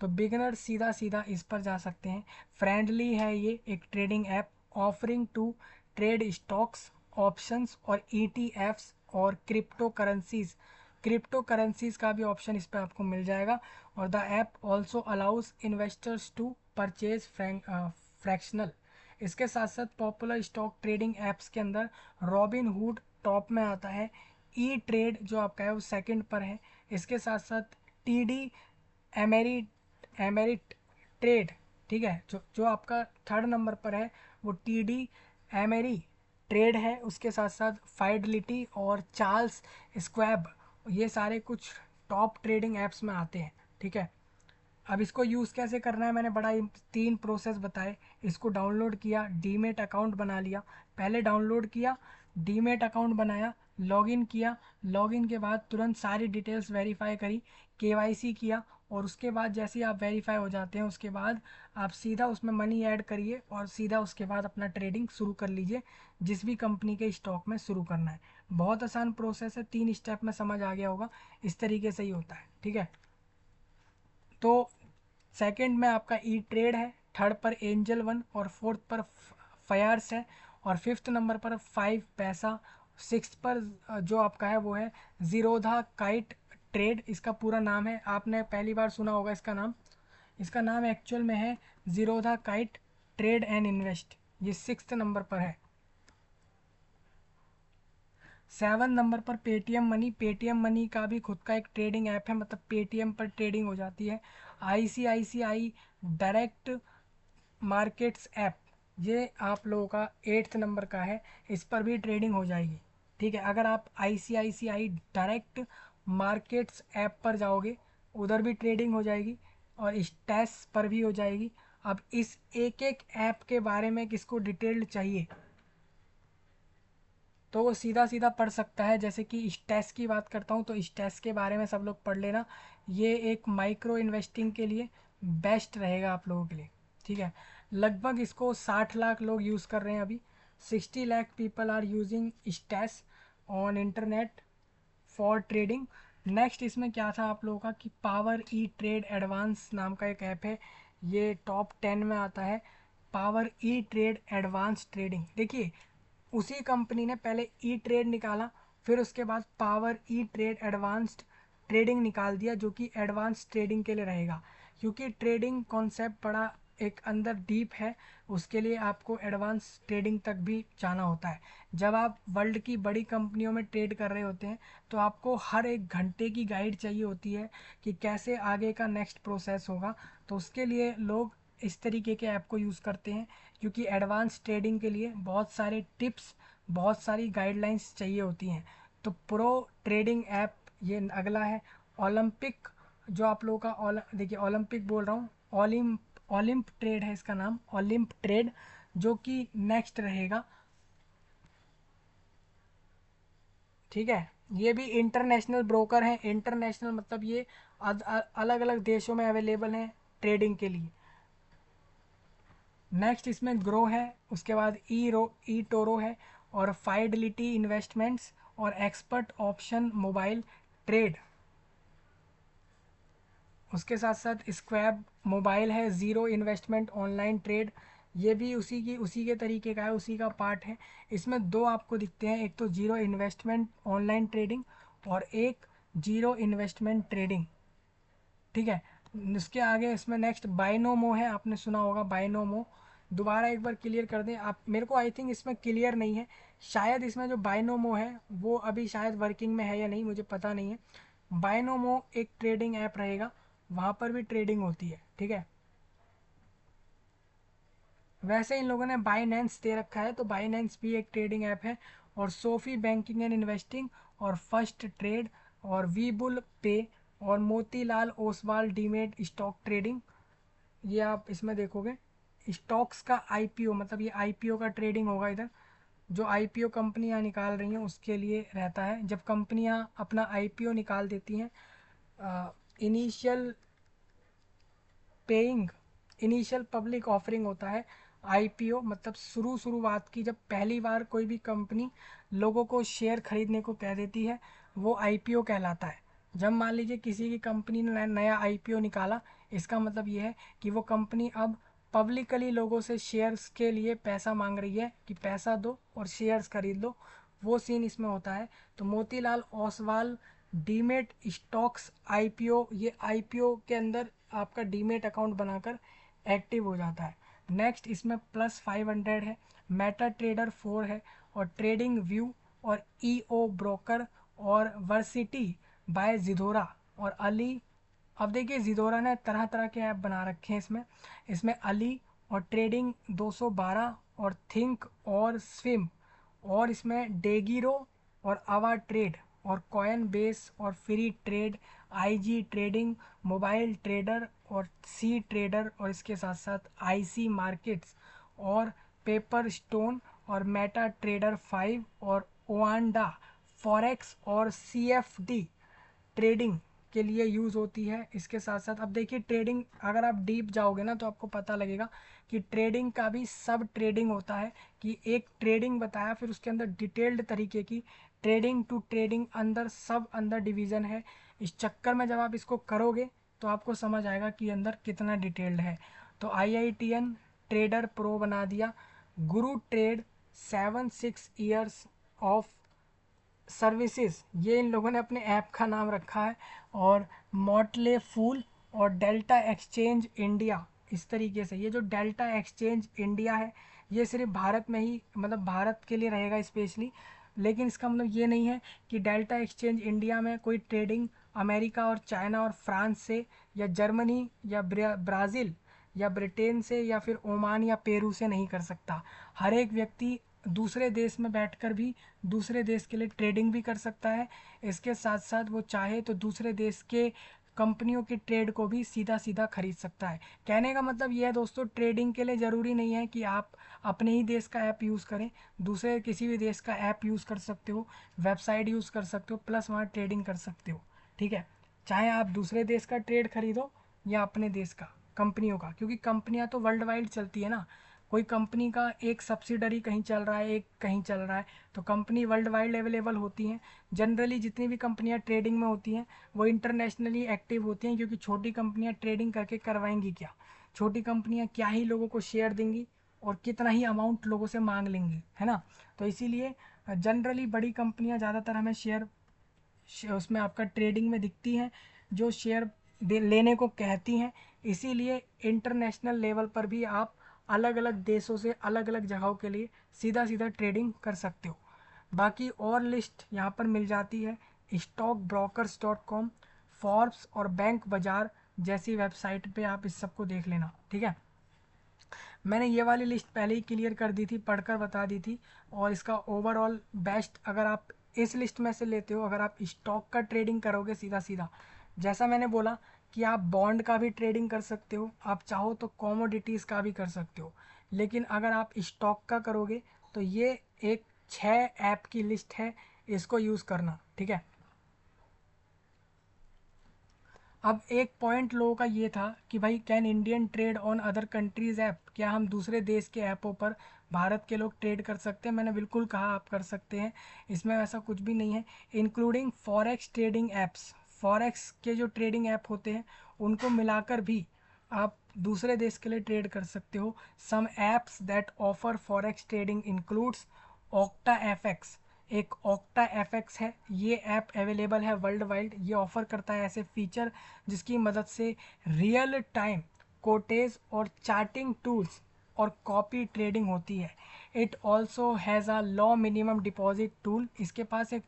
तो बिगनर सीधा सीधा इस पर जा सकते हैं। फ्रेंडली है ये एक trading app, offering to trade stocks, options और ईटीएफ्स और क्रिप्टो करेंसीज। क्रिप्टो करेंसीज का भी ऑप्शन इस पर आपको मिल जाएगा। और the app also allows investors to purchase fractional. इसके साथ साथ पॉपुलर स्टॉक ट्रेडिंग ऐप्स के अंदर रॉबिन हुड टॉप में आता है, ई ट्रेड जो आपका है वो सेकंड पर है। इसके साथ साथ टी डी एमेरी एमेरिट ट्रेड, ठीक है, जो जो आपका थर्ड नंबर पर है, वो टी डी एमेरी ट्रेड है। उसके साथ साथ फाइडलिटी और चार्ल्स स्क्वैब, ये सारे कुछ टॉप ट्रेडिंग ऐप्स में आते हैं। ठीक है। अब इसको यूज़ कैसे करना है मैंने बड़ा 3 प्रोसेस बताए। इसको डाउनलोड किया, डीमेट अकाउंट बना लिया। पहले डाउनलोड किया, डीमेट अकाउंट बनाया, लॉगिन किया। लॉगिन के बाद तुरंत सारी डिटेल्स वेरीफाई करी, केवाईसी किया, और उसके बाद जैसे ही आप वेरीफाई हो जाते हैं उसके बाद आप सीधा उसमें मनी ऐड करिए और सीधा उसके बाद अपना ट्रेडिंग शुरू कर लीजिए, जिस भी कंपनी के स्टॉक में शुरू करना है। बहुत आसान प्रोसेस है, 3 स्टेप में समझ आ गया होगा। इस तरीके से ही होता है, ठीक है। तो सेकंड में आपका ई ट्रेड है, थर्ड पर एंजल वन, और फोर्थ पर फायर्स है, और फिफ्थ नंबर पर 5 पैसा। सिक्स पर जो आपका है वो है जीरोधा काइट ट्रेड, इसका पूरा नाम है, आपने पहली बार सुना होगा इसका नाम। इसका नाम एक्चुअल में है Zerodha kite trade and invest, ये सिक्स्थ नंबर पर है। 7 नंबर पर पेटीएम मनी, पेटीएम मनी का भी खुद का एक ट्रेडिंग ऐप है, मतलब पेटीएम पर ट्रेडिंग हो जाती है। आईसीआईसीआई डायरेक्ट मार्केट्स ऐप, ये आप लोगों का 8 नंबर का है, इस पर भी ट्रेडिंग हो जाएगी, ठीक है। अगर आप आईसीआईसीआई डायरेक्ट मार्केट्स ऐप पर जाओगे उधर भी ट्रेडिंग हो जाएगी और स्टैश पर भी हो जाएगी। अब इस एक एक ऐप के बारे में किसको डिटेल्ड चाहिए तो वो सीधा सीधा पढ़ सकता है। जैसे कि स्टैश की बात करता हूँ तो स्टैश के बारे में सब लोग पढ़ लेना, ये एक माइक्रो इन्वेस्टिंग के लिए बेस्ट रहेगा आप लोगों के लिए, ठीक है। लगभग इसको 60 लाख लोग यूज़ कर रहे हैं अभी। 60 lakh people are using Stash on internet for trading. Next इसमें क्या था आप लोगों का कि पावर ई ट्रेड एडवांस नाम का एक ऐप है, ये टॉप 10 में आता है। पावर ई ट्रेड एडवांस ट्रेडिंग, देखिए उसी कंपनी ने पहले ई ट्रेड निकाला, फिर उसके बाद पावर ई ट्रेड एडवांस्ड ट्रेडिंग निकाल दिया, जो कि एडवांस ट्रेडिंग के लिए रहेगा। क्योंकि ट्रेडिंग कॉन्सेप्ट बड़ा एक अंदर डीप है, उसके लिए आपको एडवांस ट्रेडिंग तक भी जाना होता है। जब आप वर्ल्ड की बड़ी कंपनियों में ट्रेड कर रहे होते हैं तो आपको हर एक घंटे की गाइड चाहिए होती है कि कैसे आगे का नेक्स्ट प्रोसेस होगा। तो उसके लिए लोग इस तरीके के ऐप को यूज़ करते हैं, क्योंकि एडवांस ट्रेडिंग के लिए बहुत सारे टिप्स, बहुत सारी गाइडलाइंस चाहिए होती हैं। तो प्रो ट्रेडिंग ऐप ये अगला है। ओलंपिक, जो आप लोगों का देखिए ओलंपिक बोल रहा हूँ, ओलिम्प ट्रेड है इसका नाम, ओलिम्प ट्रेड, जो कि नेक्स्ट रहेगा, ठीक है। ये भी इंटरनेशनल ब्रोकर हैं, इंटरनेशनल मतलब ये अलग अलग देशों में अवेलेबल हैं ट्रेडिंग के लिए। नेक्स्ट इसमें ग्रो है, उसके बाद ई टोरो है, और फाइडिलिटी इन्वेस्टमेंट्स, और एक्सपर्ट ऑप्शन मोबाइल ट्रेड। उसके साथ साथ स्क्वैब मोबाइल है, ज़ीरो इन्वेस्टमेंट ऑनलाइन ट्रेड, ये भी उसी के तरीके का है, उसी का पार्ट है। इसमें दो आपको दिखते हैं, एक तो ज़ीरो इन्वेस्टमेंट ऑनलाइन ट्रेडिंग और एक ज़ीरो इन्वेस्टमेंट ट्रेडिंग, ठीक है। इसके आगे इसमें नेक्स्ट बाइनोमो है, आपने सुना होगा बाइनोमो। दोबारा एक बार क्लियर कर दें आप मेरे को, आई थिंक इसमें क्लियर नहीं है, शायद इसमें जो बाइनोमो है वो अभी शायद वर्किंग में है या नहीं मुझे पता नहीं है। बाइनोमो एक ट्रेडिंग ऐप रहेगा, वहाँ पर भी ट्रेडिंग होती है, ठीक है। वैसे इन लोगों ने बाइनेंस दे रखा है, तो बाइनेंस भी एक ट्रेडिंग ऐप है। और सोफी बैंकिंग एंड इन्वेस्टिंग, और फर्स्ट ट्रेड, और वीबुल पे, और Motilal Oswal demat stock trading, ये आप इसमें देखोगे। स्टॉक्स का आईपीओ, मतलब ये आईपीओ का ट्रेडिंग होगा इधर, जो आईपीओ कंपनियां निकाल रही हैं उसके लिए रहता है। जब कंपनियां अपना आईपीओ निकाल देती हैं, initial paying, initial public offering होता है आईपीओ, मतलब शुरुआत की, जब पहली बार कोई भी कंपनी लोगों को शेयर खरीदने को कह देती है वो आईपीओ कहलाता है। जब मान लीजिए किसी की कंपनी ने नया आईपीओ निकाला, इसका मतलब ये है कि वो कंपनी अब पब्लिकली लोगों से शेयर्स के लिए पैसा मांग रही है कि पैसा दो और शेयर्स खरीद लो, वो सीन इसमें होता है। तो Motilal Oswal demat stocks IPO, ये आईपीओ के अंदर आपका डीमेट अकाउंट बनाकर एक्टिव हो जाता है। नेक्स्ट इसमें +500 है, मेटा ट्रेडर 4 है, और ट्रेडिंग व्यू, और ईओ ब्रोकर, और वर्सिटी बाय जिदोरा, और अली। अब देखिए जिदोरा ने तरह तरह के ऐप बना रखे हैं इसमें, अली, और ट्रेडिंग 212, और थिंक और स्विम, और इसमें डेगिरो, और आवा ट्रेड, और कॉइन बेस और free trade, IG trading, mobile trader और सी ट्रेडर, और इसके साथ साथ आईसी मार्केट्स और पेपर स्टोन और मेटा ट्रेडर 5 और ओआंडा फॉरेक्स और सीएफडी ट्रेडिंग के लिए यूज़ होती है। इसके साथ साथ अब देखिए ट्रेडिंग, अगर आप डीप जाओगे ना तो आपको पता लगेगा कि ट्रेडिंग का भी सब ट्रेडिंग होता है, कि एक ट्रेडिंग बताया फिर उसके अंदर डिटेल्ड तरीके की ट्रेडिंग टू ट्रेडिंग अंदर सब अंदर डिवीज़न है। इस चक्कर में जब आप इसको करोगे तो आपको समझ आएगा कि अंदर कितना डिटेल्ड है। तो IITN ट्रेडर प्रो बना दिया, गुरु ट्रेड 7 6 ईयर्स ऑफ सर्विसेज, ये इन लोगों ने अपने ऐप का नाम रखा है। और मॉटले फूल और डेल्टा एक्सचेंज इंडिया, इस तरीके से ये जो डेल्टा एक्सचेंज इंडिया है ये सिर्फ भारत में ही, मतलब भारत के लिए रहेगा स्पेशली। लेकिन इसका मतलब ये नहीं है कि डेल्टा एक्सचेंज इंडिया में कोई ट्रेडिंग अमेरिका और चाइना और फ्रांस से या जर्मनी या ब्राज़ील या ब्रिटेन से या फिर ओमान या पेरू से नहीं कर सकता। हर एक व्यक्ति दूसरे देश में बैठकर भी दूसरे देश के लिए ट्रेडिंग भी कर सकता है। इसके साथ साथ वो चाहे तो दूसरे देश के कंपनियों के ट्रेड को भी सीधा सीधा खरीद सकता है। कहने का मतलब ये है दोस्तों, ट्रेडिंग के लिए ज़रूरी नहीं है कि आप अपने ही देश का ऐप यूज़ करें, दूसरे किसी भी देश का ऐप यूज़ कर सकते हो, वेबसाइट यूज़ कर सकते हो, प्लस वहाँ ट्रेडिंग कर सकते हो। ठीक है, चाहे आप दूसरे देश का ट्रेड खरीदो या अपने देश का कंपनियों का, क्योंकि कंपनियां तो वर्ल्ड वाइड चलती है ना। कोई कंपनी का एक सब्सिडरी कहीं चल रहा है, एक कहीं चल रहा है, तो कंपनी वर्ल्ड वाइड अवेलेबल होती हैं। जनरली जितनी भी कंपनियां ट्रेडिंग में होती हैं वो इंटरनेशनली एक्टिव होती हैं, क्योंकि छोटी कंपनियां ट्रेडिंग करके करवाएंगी क्या, छोटी कंपनियां क्या ही लोगों को शेयर देंगी और कितना ही अमाउंट लोगों से मांग लेंगी, है ना। तो इसीलिए जनरली बड़ी कंपनियां ज़्यादातर हमें शेयर उसमें आपका ट्रेडिंग में दिखती हैं, जो शेयर लेने को कहती हैं। इसीलिए इंटरनेशनल लेवल पर भी आप अलग अलग देशों से अलग अलग जगहों के लिए सीधा सीधा ट्रेडिंग कर सकते हो। बाकी और लिस्ट यहाँ पर मिल जाती है stockbrokers.com, फॉर्ब्स और बैंक बाज़ार जैसी वेबसाइट पे आप इस सबको देख लेना। ठीक है, मैंने ये वाली लिस्ट पहले ही क्लियर कर दी थी, पढ़कर बता दी थी। और इसका ओवरऑल बेस्ट, अगर आप इस लिस्ट में से लेते हो, अगर आप स्टॉक का ट्रेडिंग करोगे सीधा सीधा, जैसा मैंने बोला कि आप बॉन्ड का भी ट्रेडिंग कर सकते हो, आप चाहो तो कॉमोडिटीज़ का भी कर सकते हो, लेकिन अगर आप स्टॉक का करोगे तो ये एक 6 ऐप की लिस्ट है, इसको यूज़ करना। ठीक है, अब एक पॉइंट लोगों का ये था कि भाई can Indian trade on other countries app, क्या हम दूसरे देश के ऐपों पर भारत के लोग ट्रेड कर सकते हैं। मैंने बिल्कुल कहा आप कर सकते हैं, इसमें ऐसा कुछ भी नहीं है। Including forex trading apps, forex के जो ट्रेडिंग ऐप होते हैं उनको मिलाकर भी आप दूसरे देश के लिए ट्रेड कर सकते हो। Some apps that offer forex trading includes Octa FX, एक ऑक्टा एफएक्स है, ये ऐप अवेलेबल है वर्ल्ड वाइड। ये ऑफ़र करता है ऐसे फीचर जिसकी मदद से रियल टाइम कोटेज और चार्टिंग टूल्स और कॉपी ट्रेडिंग होती है। It also has a low minimum deposit tool, इसके पास एक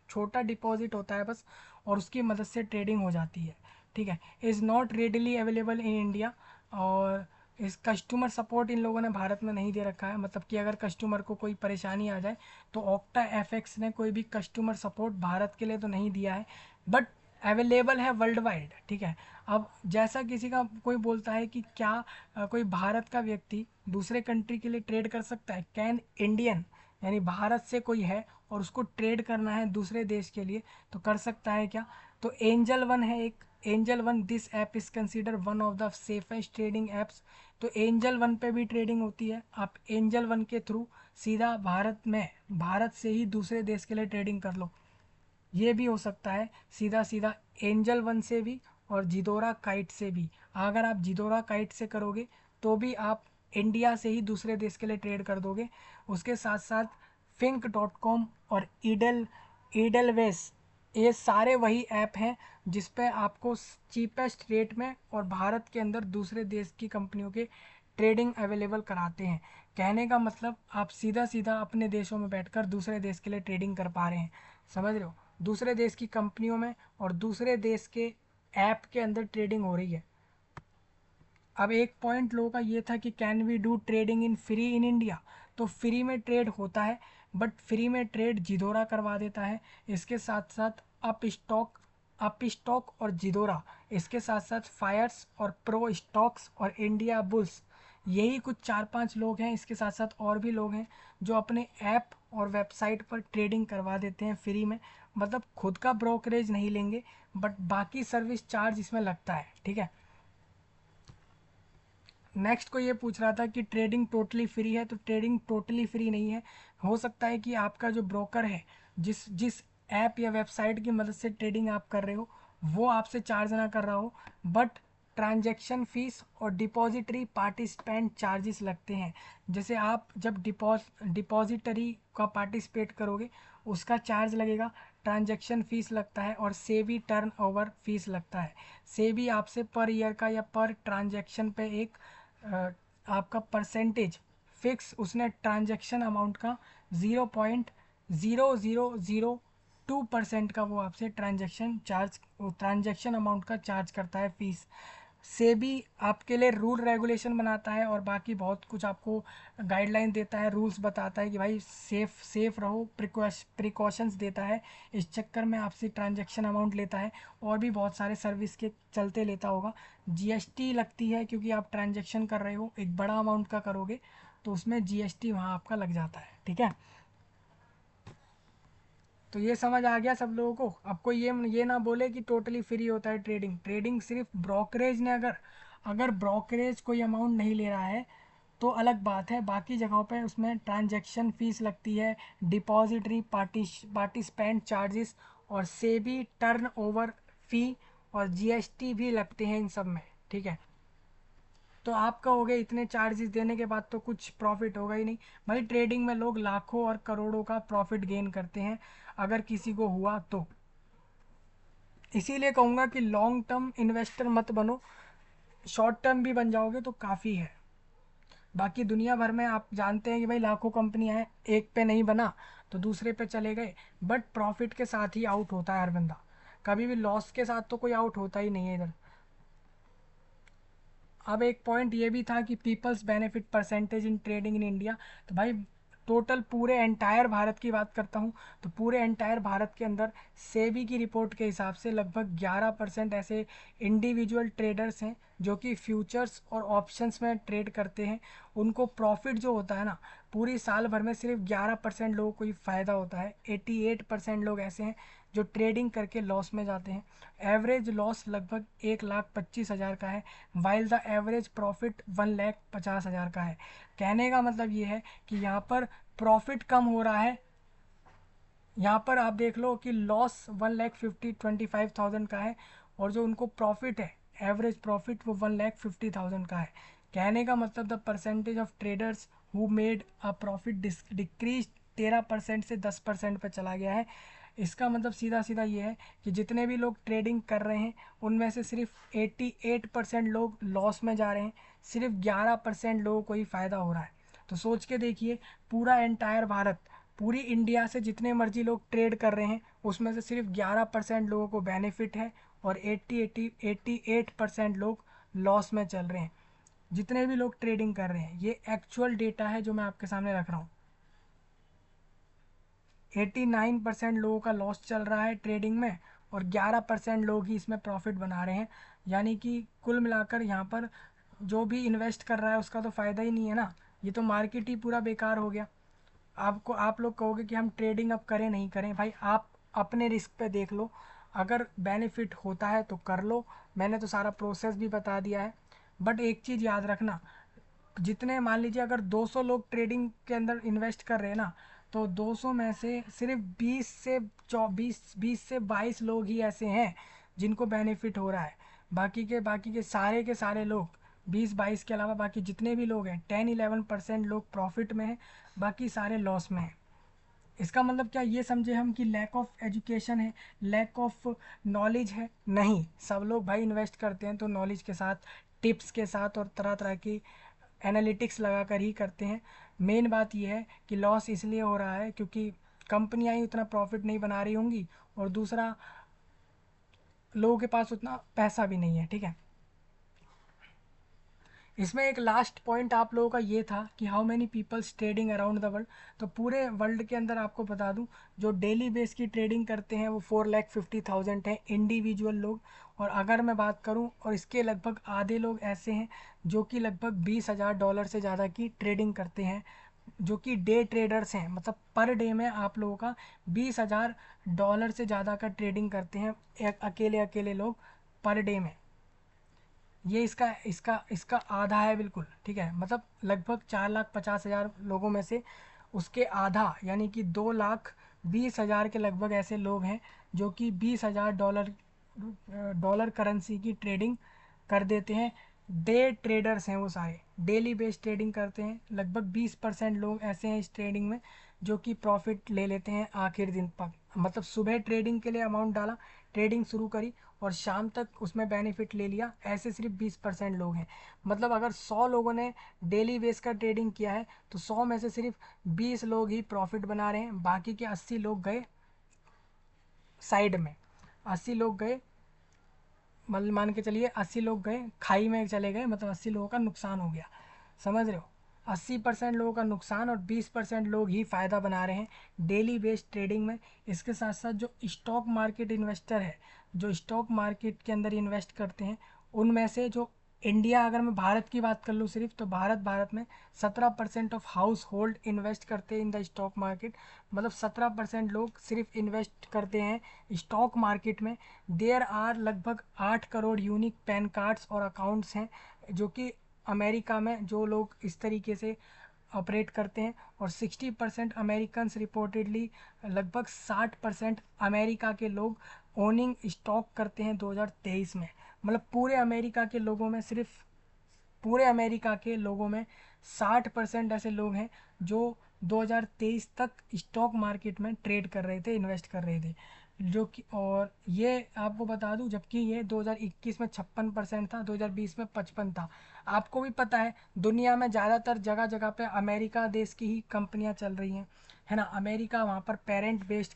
छोटा डिपॉजिट होता है बस, और उसकी मदद से ट्रेडिंग हो जाती है। ठीक है, is not readily available in India, और इस कस्टमर सपोर्ट इन लोगों ने भारत में नहीं दे रखा है, मतलब कि अगर कस्टमर को कोई परेशानी आ जाए तो ऑक्टा एफएक्स ने कोई भी कस्टमर सपोर्ट भारत के लिए तो नहीं दिया है, बट अवेलेबल है वर्ल्ड वाइड। ठीक है, अब जैसा किसी का कोई बोलता है कि क्या कोई भारत का व्यक्ति दूसरे कंट्री के लिए ट्रेड कर सकता है, कैन इंडियन, यानी भारत से कोई है और उसको ट्रेड करना है दूसरे देश के लिए, तो कर सकता है क्या। तो एंजल वन है एक, angel one, this app is consider one of the safest trading apps. तो एंजल वन पे भी ट्रेडिंग होती है, आप एंजल वन के थ्रू सीधा भारत में, भारत से ही दूसरे देश के लिए ट्रेडिंग कर लो। ये भी हो सकता है सीधा सीधा एंजल वन से भी और जिदोरा काइट से भी। अगर आप जिदोरा काइट से करोगे तो भी आप इंडिया से ही दूसरे देश के लिए ट्रेड कर दोगे। उसके साथ साथ Fink.com और ईडलवेस, ये सारे ऐप ऐप हैं जिस पे आपको चीपेस्ट रेट में और भारत के अंदर दूसरे देश की कंपनियों के ट्रेडिंग अवेलेबल कराते हैं। कहने का मतलब आप सीधा सीधा अपने देशों में बैठकर दूसरे देश के लिए ट्रेडिंग कर पा रहे हैं, समझ रहे हो, दूसरे देश की कंपनियों में और दूसरे देश के ऐप के अंदर ट्रेडिंग हो रही है। अब एक पॉइंट लोगों का ये था कि can we do trading in free in India, तो फ्री में ट्रेड होता है, बट फ्री में ट्रेड जिदोरा करवा देता है। इसके साथ साथ अप स्टॉक और जिदोरा, इसके साथ साथ फायर्स और प्रो स्टॉक्स और इंडिया बुल्स, यही कुछ 4-5 लोग हैं। इसके साथ साथ और भी लोग हैं जो अपने ऐप और वेबसाइट पर ट्रेडिंग करवा देते हैं फ्री में। मतलब खुद का ब्रोकरेज नहीं लेंगे, बट बाकी सर्विस चार्ज इसमें लगता है, ठीक है। नेक्स्ट को ये पूछ रहा था कि ट्रेडिंग टोटली फ्री है, तो ट्रेडिंग टोटली फ्री नहीं है। हो सकता है कि आपका जो ब्रोकर है, जिस जिस ऐप या वेबसाइट की मदद से ट्रेडिंग आप कर रहे हो, वो आपसे चार्ज ना कर रहा हो, बट ट्रांजैक्शन फीस और डिपॉजिटरी पार्टिसिपेंट चार्जेस लगते हैं। जैसे आप जब डिपॉजिटरी का पार्टिसिपेट करोगे उसका चार्ज लगेगा, ट्रांजैक्शन फीस लगता है और सेबी टर्न ओवर फीस लगता है। सेबी आपसे पर ईयर का या पर ट्रांजैक्शन पे एक आपका परसेंटेज फिक्स, उसने ट्रांजैक्शन अमाउंट का 0.0002% का वो आपसे ट्रांजैक्शन अमाउंट का चार्ज करता है फीस। से भी आपके लिए रूल रेगुलेशन बनाता है और बाकी बहुत कुछ आपको गाइडलाइन देता है, रूल्स बताता है कि भाई सेफ रहो, प्रिकॉशंस देता है। इस चक्कर में आपसे ट्रांजैक्शन अमाउंट लेता है और भी बहुत सारे सर्विस के चलते लेता होगा। जीएसटी लगती है क्योंकि आप ट्रांजैक्शन कर रहे हो, एक बड़ा अमाउंट का करोगे तो उसमें जीएसटी वहाँ आपका लग जाता है, ठीक है। तो ये समझ आ गया सब लोगों को। आपको ये ना बोले कि टोटली फ्री होता है ट्रेडिंग। ट्रेडिंग सिर्फ ब्रोकरेज ने अगर अगर ब्रोकरेज कोई अमाउंट नहीं ले रहा है तो अलग बात है, बाकी जगहों पे उसमें ट्रांजैक्शन फीस लगती है, डिपॉजिटरी पार्टिसिपेंट चार्जेस और सेबी टर्न ओवर फी और जीएसटी भी लगते हैं इन सब में, ठीक है। तो आप कहोगे इतने चार्जेस देने के बाद तो कुछ प्रॉफिट होगा ही नहीं। भाई ट्रेडिंग में लोग लाखों और करोड़ों का प्रॉफिट गेन करते हैं, अगर किसी को हुआ तो। इसीलिए कहूँगा कि लॉन्ग टर्म इन्वेस्टर मत बनो, शॉर्ट टर्म भी बन जाओगे तो काफ़ी है। बाकी दुनिया भर में आप जानते हैं कि भाई लाखों कंपनियां हैं, एक पे नहीं बना तो दूसरे पे चले गए, बट प्रॉफिट के साथ ही आउट होता है हर बंदा, कभी भी लॉस के साथ तो कोई आउट होता ही नहीं है इधर। अब एक पॉइंट ये भी था कि peoples benefit percentage in trading in India. तो भाई टोटल पूरे एंटायर भारत की बात करता हूँ, तो पूरे एंटायर भारत के अंदर सेबी की रिपोर्ट के हिसाब से लगभग 11% ऐसे इंडिविजुअल ट्रेडर्स हैं जो कि फ्यूचर्स और ऑप्शंस में ट्रेड करते हैं। उनको प्रॉफिट जो होता है ना, पूरी साल भर में सिर्फ 11% लोगों को ही फ़ायदा होता है। 88% लोग ऐसे हैं जो ट्रेडिंग करके लॉस में जाते हैं। एवरेज लॉस लगभग 1,25,000 का है, वाइल द एवरेज प्रॉफिट 1,50,000 का है। कहने का मतलब ये है कि यहाँ पर प्रॉफिट कम हो रहा है, यहाँ पर आप देख लो कि लॉस 1,25,000 का है और जो उनको प्रॉफिट है, एवरेज प्रॉफिट, वो 1,50,000 का है। कहने का मतलब the percentage of traders who made a profit decrease 13% से 10% पर चला गया है। इसका मतलब सीधा सीधा ये है कि जितने भी लोग ट्रेडिंग कर रहे हैं उनमें से सिर्फ 88% लोग लॉस में जा रहे हैं, सिर्फ 11% लोगों को ही फ़ायदा हो रहा है। तो सोच के देखिए, पूरा एंटायर भारत, पूरी इंडिया से जितने मर्जी लोग ट्रेड कर रहे हैं उसमें से सिर्फ 11% लोगों को बेनिफिट है और 88% लोग लॉस में चल रहे हैं। जितने भी लोग ट्रेडिंग कर रहे हैं, ये एक्चुअल डेटा है जो मैं आपके सामने रख रहा हूँ। 89% लोगों का लॉस चल रहा है ट्रेडिंग में और 11% लोग ही इसमें प्रॉफिट बना रहे हैं। यानी कि कुल मिलाकर यहाँ पर जो भी इन्वेस्ट कर रहा है उसका तो फ़ायदा ही नहीं है ना, ये तो मार्केट ही पूरा बेकार हो गया। आप लोग कहोगे कि हम ट्रेडिंग अब करें नहीं करें, भाई आप अपने रिस्क पे देख लो, अगर बेनिफिट होता है तो कर लो। मैंने तो सारा प्रोसेस भी बता दिया है। बट एक चीज़ याद रखना, जितने मान लीजिए अगर 200 लोग ट्रेडिंग के अंदर इन्वेस्ट कर रहे हैं ना, तो 200 में से सिर्फ 20 से 22 लोग ही ऐसे हैं जिनको बेनिफिट हो रहा है। बाकी के सारे लोग, 20-22 के अलावा बाकी जितने भी लोग हैं, 10-11% लोग प्रॉफिट में हैं, बाकी सारे लॉस में हैं। इसका मतलब क्या ये समझे हम कि लैक ऑफ एजुकेशन है, लैक ऑफ नॉलेज है? नहीं, सब लोग भाई इन्वेस्ट करते हैं तो नॉलेज के साथ, टिप्स के साथ और तरह तरह की एनालिटिक्स लगा कर ही करते हैं। मेन बात यह है कि लॉस इसलिए हो रहा है क्योंकि कंपनियां ही उतना प्रॉफिट नहीं बना रही होंगी और दूसरा लोगों के पास उतना पैसा भी नहीं है, ठीक है। इसमें एक लास्ट पॉइंट आप लोगों का ये था कि how many peoples trading around the world. तो पूरे वर्ल्ड के अंदर आपको बता दूं, जो डेली बेस की ट्रेडिंग करते हैं वो 4,50,000 है इंडिविजुअल लोग। और अगर मैं बात करूं, और इसके लगभग आधे लोग ऐसे हैं जो कि लगभग $20,000 से ज़्यादा की ट्रेडिंग करते हैं, जो कि डे ट्रेडर्स हैं। मतलब पर डे में आप लोगों का $20,000 से ज़्यादा का ट्रेडिंग करते हैं एक अकेले अकेले लोग पर डे में। ये इसका इसका इसका आधा है बिल्कुल, ठीक है। मतलब लगभग 4,50,000 लोगों में से उसके आधा यानी कि 2,20,000 के लगभग ऐसे लोग हैं जो कि $20,000 डॉलर करेंसी की ट्रेडिंग कर देते हैं। डे ट्रेडर्स हैं वो सारे, डेली बेस ट्रेडिंग करते हैं। लगभग 20% लोग ऐसे हैं इस ट्रेडिंग में जो कि प्रॉफिट ले लेते हैं आखिर दिन पर। मतलब सुबह ट्रेडिंग के लिए अमाउंट डाला, ट्रेडिंग शुरू करी और शाम तक उसमें बेनिफिट ले लिया, ऐसे सिर्फ 20% लोग हैं। मतलब अगर 100 लोगों ने डेली बेस का ट्रेडिंग किया है तो 100 में से सिर्फ 20 लोग ही प्रॉफिट बना रहे हैं, बाकी के 80 लोग गए साइड में। 80 लोग गए, मतलब मान के चलिए 80 लोग गए खाई में चले गए, मतलब 80 लोगों का नुकसान हो गया। समझ रहे हो? 80% लोगों का नुकसान और 20% लोग ही फ़ायदा बना रहे हैं डेली बेस्ड ट्रेडिंग में। इसके साथ साथ जो स्टॉक मार्केट इन्वेस्टर है, जो स्टॉक मार्केट के अंदर इन्वेस्ट करते हैं, उनमें से जो इंडिया, अगर मैं भारत की बात कर लूँ सिर्फ, तो भारत में 17% ऑफ हाउस होल्ड इन्वेस्ट करते हैं इन द स्टॉक मार्केट। मतलब 17% लोग सिर्फ इन्वेस्ट करते हैं स्टॉक मार्केट में। देयर आर लगभग 8 करोड़ यूनिक पैन कार्ड्स और अकाउंट्स हैं जो कि अमेरिका में जो लोग इस तरीके से ऑपरेट करते हैं। और 60% अमेरिकन्स रिपोर्टेडली, लगभग 60% अमेरिका के लोग ओनिंग स्टॉक करते हैं 2023 में। मतलब पूरे अमेरिका के लोगों में 60% ऐसे लोग हैं जो 2023 तक स्टॉक मार्केट में ट्रेड कर रहे थे, इन्वेस्ट कर रहे थे। जो कि, और ये आपको बता दूं, जबकि ये 2021 में 56% था, 2020 में 55 था। आपको भी पता है दुनिया में ज़्यादातर जगह जगह पे अमेरिका देश की ही कंपनियां चल रही हैं, है ना। अमेरिका वहाँ पर पेरेंट बेस्ड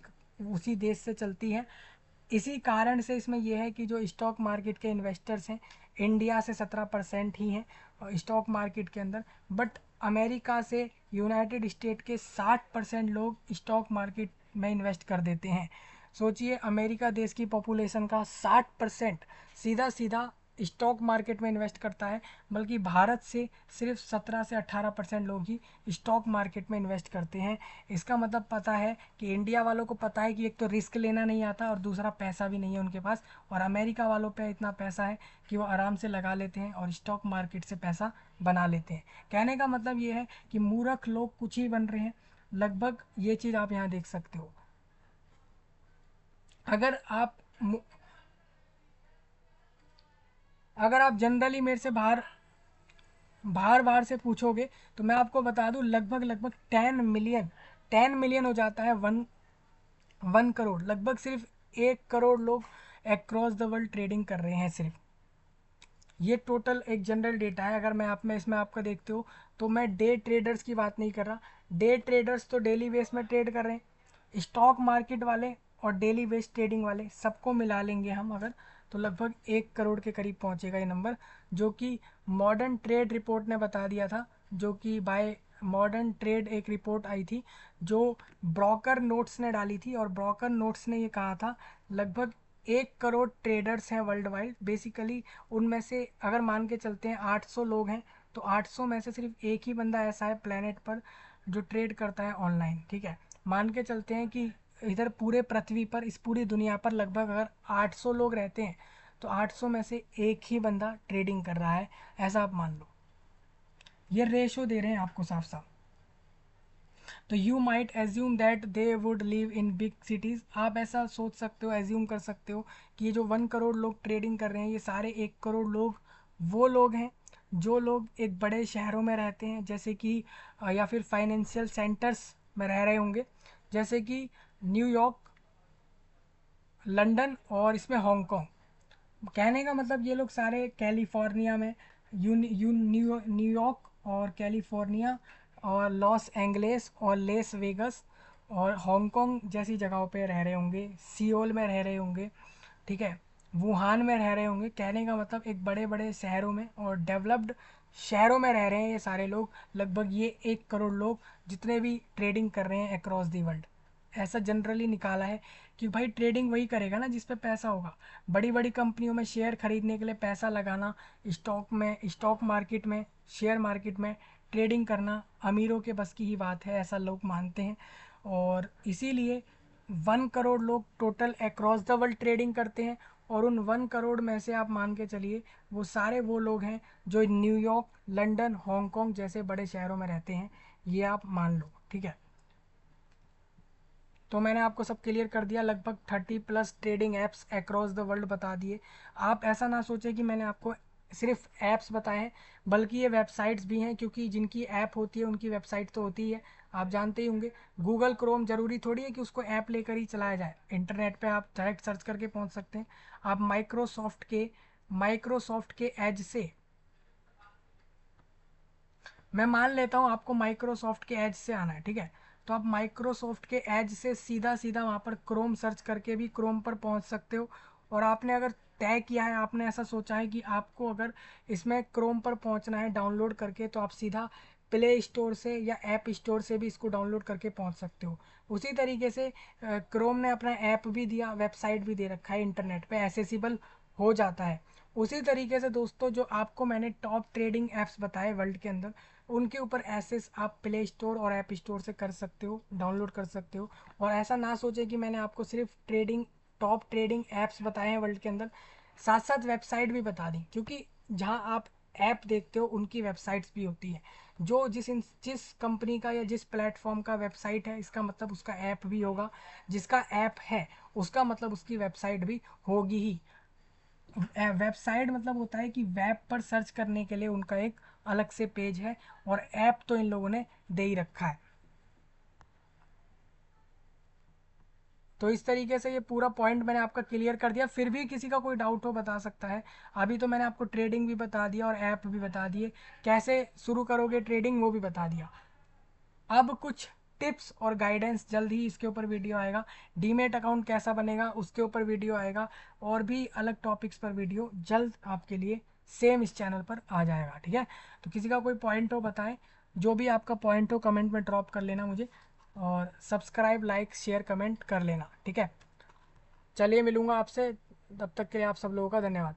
उसी देश से चलती है। इसी कारण से इसमें यह है कि जो स्टॉक मार्केट के इन्वेस्टर्स हैं, इंडिया से 17% ही हैं स्टॉक मार्केट के अंदर। बट अमेरिका से यूनाइटेड स्टेट के 60% लोग स्टॉक मार्केट में इन्वेस्ट कर देते हैं। सोचिए, अमेरिका देश की पॉपुलेशन का 60% सीधा सीधा स्टॉक मार्केट में इन्वेस्ट करता है, बल्कि भारत से सिर्फ 17 से 18% लोग ही स्टॉक मार्केट में इन्वेस्ट करते हैं। इसका मतलब पता है कि इंडिया वालों को पता है कि एक तो रिस्क लेना नहीं आता और दूसरा पैसा भी नहीं है उनके पास, और अमेरिका वालों पे इतना पैसा है कि वो आराम से लगा लेते हैं और स्टॉक मार्केट से पैसा बना लेते हैं। कहने का मतलब ये है कि मूर्ख लोग कुछ ही बन रहे हैं लगभग। ये चीज़ आप यहाँ देख सकते हो। अगर आप अगर आप जनरली मेरे से बाहर बाहर से पूछोगे तो मैं आपको बता दूं, लगभग लगभग 10 मिलियन हो जाता है। 1 करोड़, लगभग सिर्फ 1 करोड़ लोग अक्रॉस द वर्ल्ड ट्रेडिंग कर रहे हैं सिर्फ। ये टोटल एक जनरल डेटा है। अगर मैं आप में इसमें आपका देखते हो तो मैं डे ट्रेडर्स की बात नहीं कर रहा। डे ट्रेडर्स तो डेली बेस में ट्रेड कर रहे हैं। स्टॉक मार्केट वाले और डेली बेस ट्रेडिंग वाले सबको मिला लेंगे हम अगर, तो लगभग 1 करोड़ के करीब पहुंचेगा ये नंबर, जो कि मॉडर्न ट्रेड रिपोर्ट ने बता दिया था। जो कि बाय मॉडर्न ट्रेड एक रिपोर्ट आई थी जो ब्रोकर नोट्स ने डाली थी, और ब्रोकर नोट्स ने ये कहा था लगभग 1 करोड़ ट्रेडर्स हैं वर्ल्ड वाइड बेसिकली। उनमें से अगर मान के चलते हैं 800 लोग हैं, तो 800 में से सिर्फ एक ही बंदा ऐसा है प्लेनेट पर जो ट्रेड करता है ऑनलाइन, ठीक है। मान के चलते हैं कि इधर पूरे पृथ्वी पर, इस पूरी दुनिया पर लगभग अगर 800 लोग रहते हैं, तो 800 में से एक ही बंदा ट्रेडिंग कर रहा है, ऐसा आप मान लो। ये रेशो दे रहे हैं आपको साफ साफ। तो you might assume that they would live in big cities. आप ऐसा सोच सकते हो, एज्यूम कर सकते हो कि ये जो 1 करोड़ लोग ट्रेडिंग कर रहे हैं, ये सारे 1 करोड़ लोग वो लोग हैं जो लोग एक बड़े शहरों में रहते हैं, जैसे कि या फिर फाइनेंशियल सेंटर्स में रह रहे होंगे, जैसे कि न्यूयॉर्क, लंदन और इसमें हांगकांग। कहने का मतलब ये लोग सारे कैलिफोर्निया में, न्यूयॉर्क और कैलिफोर्निया और लॉस एंजलिस और लेस वेगस और हांगकांग जैसी जगहों पे रह रहे होंगे, सियोल में रह रहे होंगे, ठीक है, वुहान में रह रहे होंगे। कहने का मतलब एक बड़े बड़े शहरों में और डेवलप्ड शहरों में रह रहे हैं ये सारे लोग, लगभग ये 1 करोड़ लोग जितने भी ट्रेडिंग कर रहे हैं अक्रॉस दी वर्ल्ड। ऐसा जनरली निकाला है कि भाई ट्रेडिंग वही करेगा ना जिस पे पैसा होगा। बड़ी बड़ी कंपनियों में शेयर खरीदने के लिए पैसा लगाना, स्टॉक मार्केट में, शेयर मार्केट में ट्रेडिंग करना अमीरों के बस की ही बात है, ऐसा लोग मानते हैं। और इसीलिए 1 करोड़ लोग total across the world trading करते हैं। और उन 1 करोड़ में से आप मान के चलिए वो सारे वो लोग हैं जो न्यूयॉर्क, लंदन, हांगकांग जैसे बड़े शहरों में रहते हैं, ये आप मान लो, ठीक है। तो मैंने आपको सब क्लियर कर दिया, लगभग 30+ trading apps across the world बता दिए। आप ऐसा ना सोचें कि मैंने आपको सिर्फ ऐप्स बताए हैं, बल्कि ये वेबसाइट्स भी हैं, क्योंकि जिनकी ऐप होती है उनकी वेबसाइट तो होती ही है। आप जानते ही होंगे गूगल क्रोम ज़रूरी थोड़ी है कि उसको ऐप लेकर ही चलाया जाए, इंटरनेट पे आप डायरेक्ट सर्च करके पहुंच सकते हैं। आप माइक्रोसॉफ्ट के एज से, मैं मान लेता हूँ आपको माइक्रोसॉफ्ट के एज से आना है, ठीक है। तो आप माइक्रोसॉफ्ट के एज से सीधा सीधा वहाँ पर क्रोम सर्च करके भी क्रोम पर पहुँच सकते हो। और आपने अगर तय किया है, आपने ऐसा सोचा है कि आपको अगर इसमें क्रोम पर पहुँचना है डाउनलोड करके, तो आप सीधा प्ले स्टोर से या ऐप स्टोर से भी इसको डाउनलोड करके पहुँच सकते हो। उसी तरीके से क्रोम ने अपना ऐप भी दिया, वेबसाइट भी दे रखा है, इंटरनेट पे एसेसिबल हो जाता है। उसी तरीके से दोस्तों जो आपको मैंने टॉप ट्रेडिंग ऐप्स बताए वर्ल्ड के अंदर, उनके ऊपर एक्सेस आप प्ले स्टोर और ऐप स्टोर से कर सकते हो, डाउनलोड कर सकते हो। और ऐसा ना सोचें कि मैंने आपको सिर्फ टॉप ट्रेडिंग ऐप्स बताए हैं वर्ल्ड के अंदर, साथ साथ वेबसाइट भी बता दी, क्योंकि जहां आप ऐप देखते हो उनकी वेबसाइट्स भी होती है। जो जिस कंपनी का या जिस प्लेटफॉर्म का वेबसाइट है, इसका मतलब उसका ऐप भी होगा। जिसका ऐप है उसका मतलब उसकी वेबसाइट भी होगी ही। वेबसाइट मतलब होता है कि वेब पर सर्च करने के लिए उनका एक अलग से पेज है, और ऐप तो इन लोगों ने दे ही रखा है। तो इस तरीके से ये पूरा पॉइंट मैंने आपका क्लियर कर दिया। फिर भी किसी का कोई डाउट हो बता सकता है। अभी तो मैंने आपको ट्रेडिंग भी बता दिया और ऐप भी बता दिए, कैसे शुरू करोगे ट्रेडिंग वो भी बता दिया। अब कुछ टिप्स और गाइडेंस, जल्द ही इसके ऊपर वीडियो आएगा। डीमेट अकाउंट कैसा बनेगा उसके ऊपर वीडियो आएगा, और भी अलग टॉपिक्स पर वीडियो जल्द आपके लिए सेम इस चैनल पर आ जाएगा, ठीक है। तो किसी का कोई पॉइंट हो बताएं, जो भी आपका पॉइंट हो कमेंट में ड्रॉप कर लेना मुझे, और सब्सक्राइब, लाइक, शेयर, कमेंट कर लेना, ठीक है। चलिए मिलूंगा आपसे, तब तक के लिए आप सब लोगों का धन्यवाद।